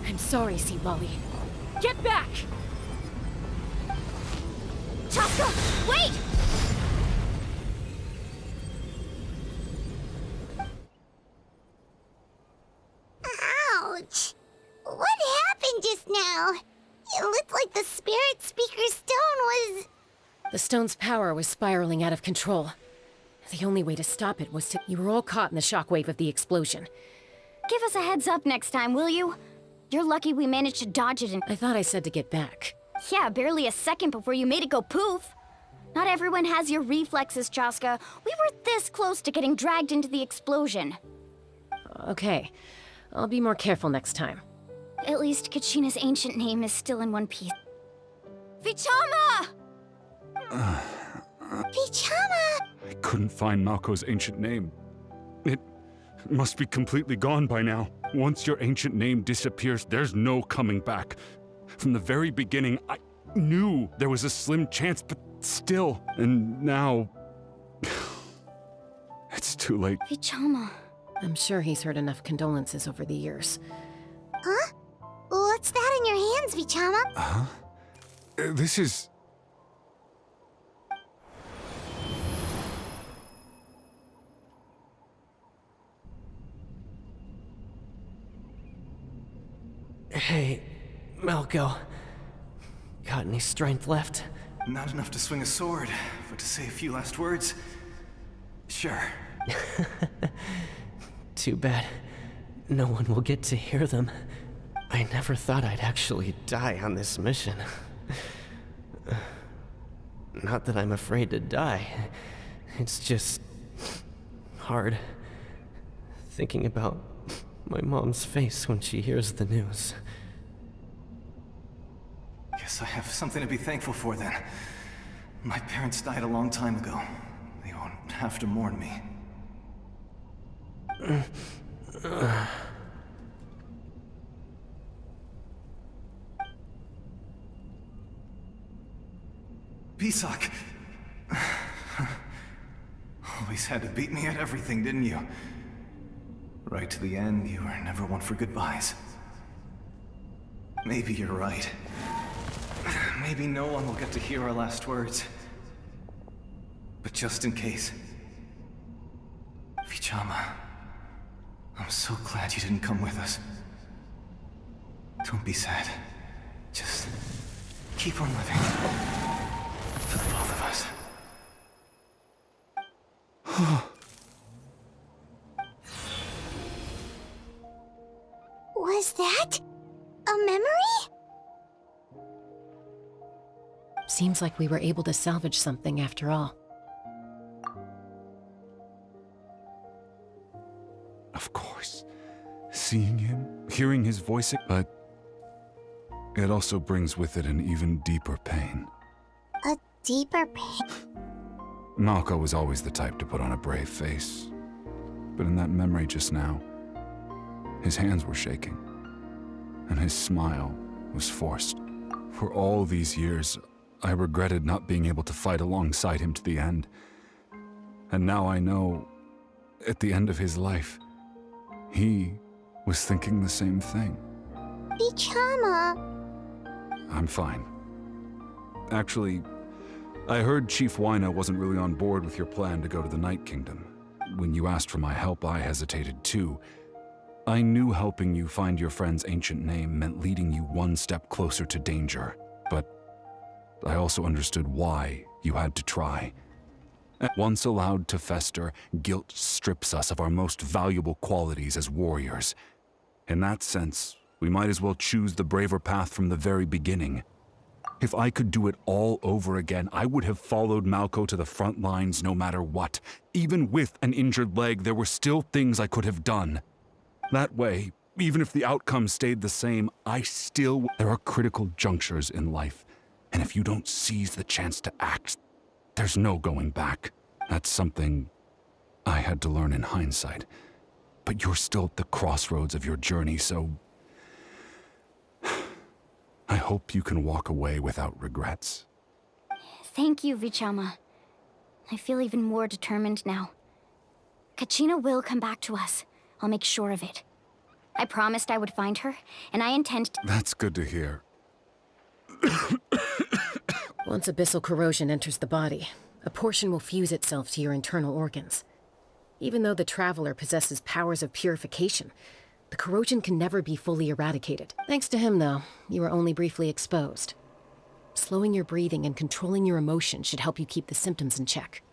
I'm sorry, Sea Lolly. Get back! Chaska, wait! Ouch! What happened just now? It looked like the Spirit Speaker's stone was... The stone's power was spiraling out of control. The only way to stop it was to... You were all caught in the shockwave of the explosion. Give us a heads up next time, will you? You're lucky we managed to dodge it and... I thought I said to get back. Yeah, barely a second before you made it go poof. Not everyone has your reflexes, Chaska. We were this close to getting dragged into the explosion. Okay. I'll be more careful next time. At least Kachina's ancient name is still in one piece. Vichama! Vichama! I couldn't find Malko's ancient name. It must be completely gone by now. Once your ancient name disappears, there's no coming back. From the very beginning, I knew there was a slim chance, but still. And now... it's too late. Vichama. I'm sure he's heard enough condolences over the years. Huh? What's that in your hands, Vichama? Huh? This is... Hey, Malko. Got any strength left? Not enough to swing a sword, but to say a few last words? Sure. Too bad. No one will get to hear them. I never thought I'd actually die on this mission. Not that I'm afraid to die. It's just... hard. Thinking about my mom's face when she hears the news. Guess I have something to be thankful for then. My parents died a long time ago. They won't have to mourn me. Pisak! Always had to beat me at everything, didn't you? Right to the end, you were never one for goodbyes. Maybe you're right. Maybe no one will get to hear our last words. But just in case... Vichama... I'm so glad you didn't come with us. Don't be sad. Just keep on living. For the both of us. Was that a memory? Seems like we were able to salvage something after all. Of course. Seeing him, hearing his voice, but it also brings with it an even deeper pain. A deeper pain? Malko was always the type to put on a brave face. But in that memory just now, his hands were shaking, and his smile was forced. For all these years, I regretted not being able to fight alongside him to the end. And now I know, at the end of his life, he was thinking the same thing. Vichama. I'm fine. Actually, I heard Chief Wyna wasn't really on board with your plan to go to the Night Kingdom. When you asked for my help, I hesitated too. I knew helping you find your friend's ancient name meant leading you one step closer to danger, but I also understood why you had to try. Once allowed to fester, guilt strips us of our most valuable qualities as warriors. In that sense, we might as well choose the braver path from the very beginning. If I could do it all over again, I would have followed Malko to the front lines no matter what. Even with an injured leg, there were still things I could have done. That way, even if the outcome stayed the same, There are critical junctures in life, and if you don't seize the chance to act, there's no going back. That's something I had to learn in hindsight. But you're still at the crossroads of your journey, so I hope you can walk away without regrets. Thank you, Vichama. I feel even more determined now. Kachina will come back to us. I'll make sure of it. I promised I would find her, and I intend to— That's good to hear. Once abyssal corrosion enters the body, a portion will fuse itself to your internal organs. Even though the Traveler possesses powers of purification, the corrosion can never be fully eradicated. Thanks to him, though, you were only briefly exposed. Slowing your breathing and controlling your emotions should help you keep the symptoms in check.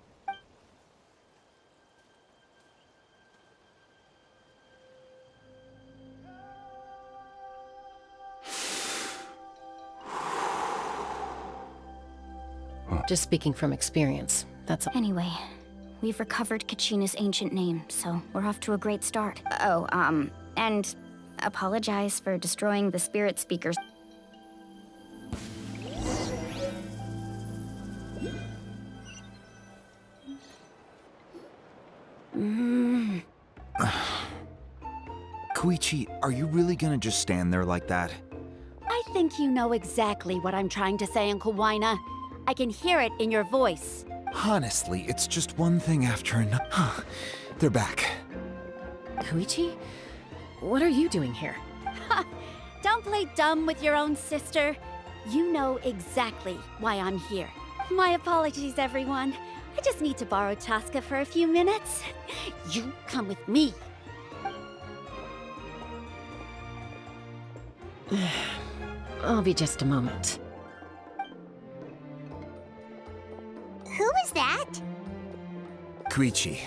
Just speaking from experience, that's all. Anyway, we've recovered Kachina's ancient name, so we're off to a great start. And apologize for destroying the spirit speakers. Koichi, are you really gonna just stand there like that? I think you know exactly what I'm trying to say, Uncle Wyna. I can hear it in your voice. Honestly, it's just one thing after another. They're back. Koichi? What are you doing here? Don't play dumb with your own sister. You know exactly why I'm here. My apologies, everyone. I just need to borrow Chaska for a few minutes. You come with me. I'll be just a moment. Who was that? Koichi,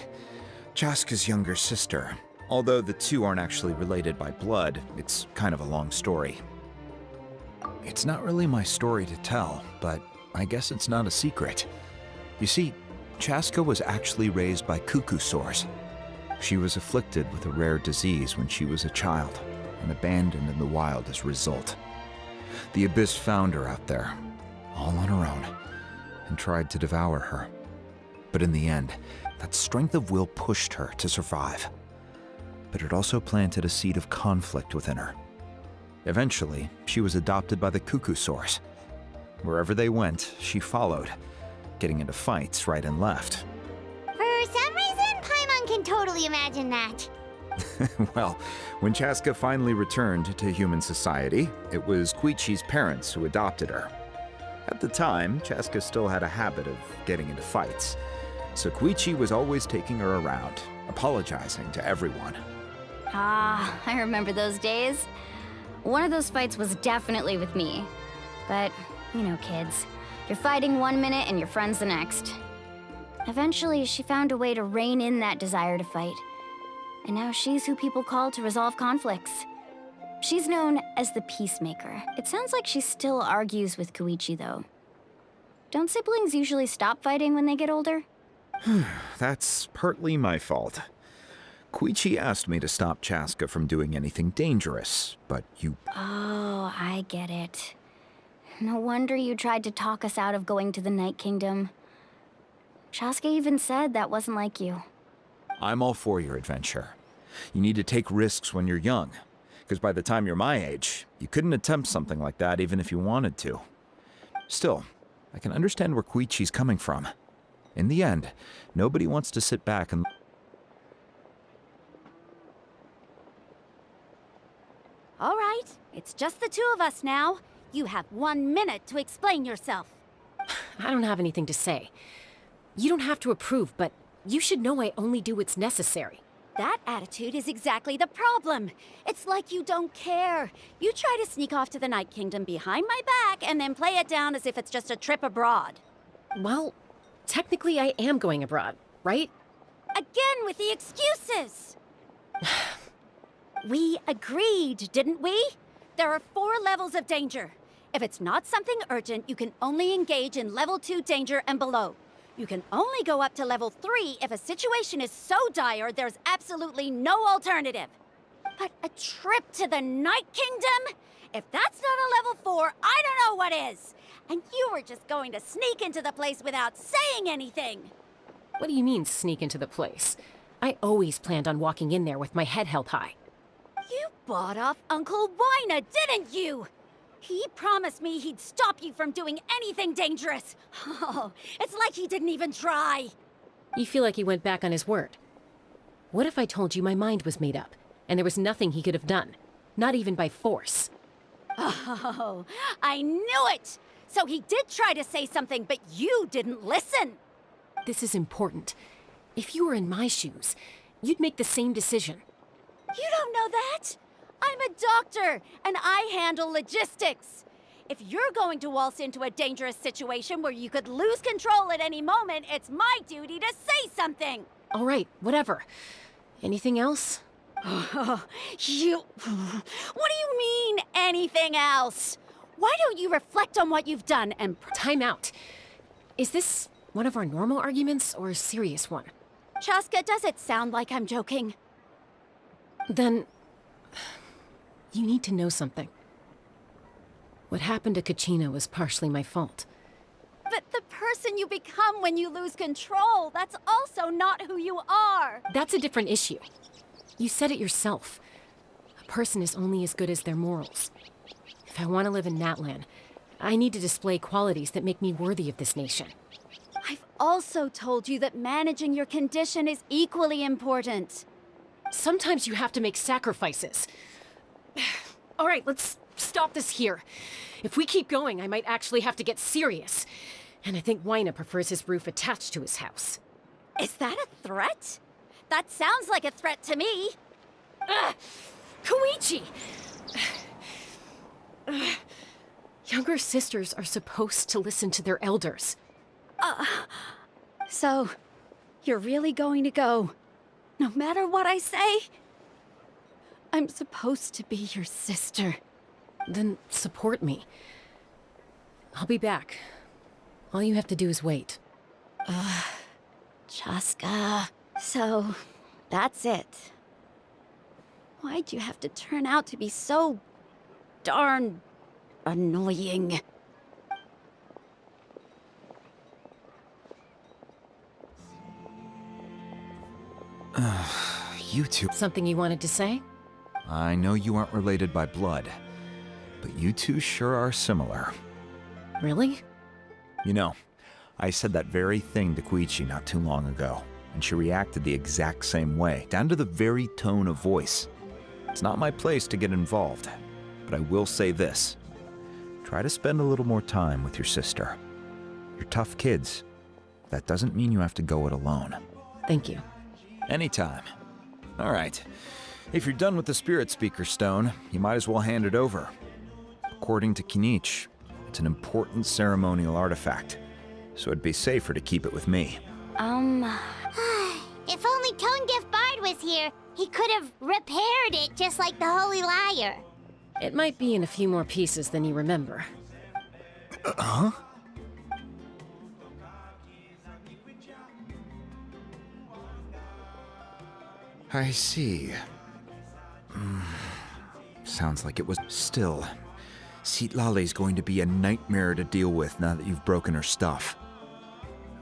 Chaska's younger sister. Although the two aren't actually related by blood, it's kind of a long story. It's not really my story to tell, but I guess it's not a secret. You see, Chaska was actually raised by cuckoo sores. She was afflicted with a rare disease when she was a child, and abandoned in the wild as a result. The Abyss found her out there, all on her own, and tried to devour her. But in the end, that strength of will pushed her to survive. But it also planted a seed of conflict within her. Eventually, she was adopted by the cuckoo sores. Wherever they went, she followed, getting into fights right and left. For some reason, Paimon can totally imagine that. Well, when Chaska finally returned to human society, it was Koichi's parents who adopted her. At the time, Chaska still had a habit of getting into fights, so Koichi was always taking her around, apologizing to everyone. Ah, I remember those days. One of those fights was definitely with me. But, you know, kids. You're fighting one minute and your friend's the next. Eventually, she found a way to rein in that desire to fight. And now she's who people call to resolve conflicts. She's known as the Peacemaker. It sounds like she still argues with Koichi, though. Don't siblings usually stop fighting when they get older? That's partly my fault. Koichi asked me to stop Chaska from doing anything dangerous, but you... Oh, I get it. No wonder you tried to talk us out of going to the Night Kingdom. Chaska even said that wasn't like you. I'm all for your adventure. You need to take risks when you're young, because by the time you're my age, you couldn't attempt something like that even if you wanted to. Still, I can understand where Koichi's coming from. In the end, nobody wants to sit back and... All right, it's just the two of us now. You have 1 minute to explain yourself. I don't have anything to say. You don't have to approve, but you should know I only do what's necessary. That attitude is exactly the problem. It's like you don't care. You try to sneak off to the Night Kingdom behind my back and then play it down as if it's just a trip abroad. Well, technically I am going abroad, right? Again with the excuses! We agreed, didn't we? There are 4 levels of danger. If it's not something urgent, you can only engage in level 2 danger and below. You can only go up to level 3 if a situation is so dire there's absolutely no alternative. But a trip to the Night Kingdom? If that's not a level 4, I don't know what is. And you were just going to sneak into the place without saying anything. What do you mean, sneak into the place? I always planned on walking in there with my head held high. You bought off Uncle Wina, didn't you? He promised me he'd stop you from doing anything dangerous. Oh, it's like he didn't even try. You feel like he went back on his word. What if I told you my mind was made up, and there was nothing he could have done? Not even by force. Oh, I knew it! So he did try to say something, but you didn't listen. This is important. If you were in my shoes, you'd make the same decision. You don't know that? I'm a doctor, and I handle logistics. If you're going to waltz into a dangerous situation where you could lose control at any moment, it's my duty to say something. All right, whatever. Anything else? What do you mean, anything else? Why don't you reflect on what you've done and... Time out. Is this one of our normal arguments or a serious one? Chaska, does it sound like I'm joking? Then... you need to know something. What happened to Kachina was partially my fault. But the person you become when you lose control, that's also not who you are. That's a different issue. You said it yourself. A person is only as good as their morals. If I want to live in Natlan, I need to display qualities that make me worthy of this nation. I've also told you that managing your condition is equally important. Sometimes you have to make sacrifices. All right, let's stop this here. If we keep going, I might actually have to get serious. And I think Wina prefers his roof attached to his house. Is that a threat? That sounds like a threat to me. Koichi! Younger sisters are supposed to listen to their elders. So, you're really going to go, no matter what I say? I'm supposed to be your sister. Then support me. I'll be back. All you have to do is wait. Chaska. So, that's it. Why'd you have to turn out to be so darn annoying? You two... Something you wanted to say? I know you aren't related by blood, but you two sure are similar. Really? You know, I said that very thing to Koichi not too long ago, and she reacted the exact same way, down to the very tone of voice. It's not my place to get involved, but I will say this. Try to spend a little more time with your sister. You're tough kids. That doesn't mean you have to go it alone. Thank you. Anytime. All right. If you're done with the Spirit Speaker Stone, you might as well hand it over. According to Kinich, it's an important ceremonial artifact, so it'd be safer to keep it with me. If only Tone Deaf Bard was here, he could have repaired it just like the Holy Liar. It might be in a few more pieces than you remember. Huh? I see. Sounds like it was still. Citlali's going to be a nightmare to deal with now that you've broken her stuff.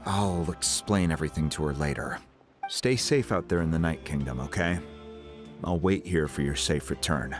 I'll explain everything to her later. Stay safe out there in the Night Kingdom, okay? I'll wait here for your safe return.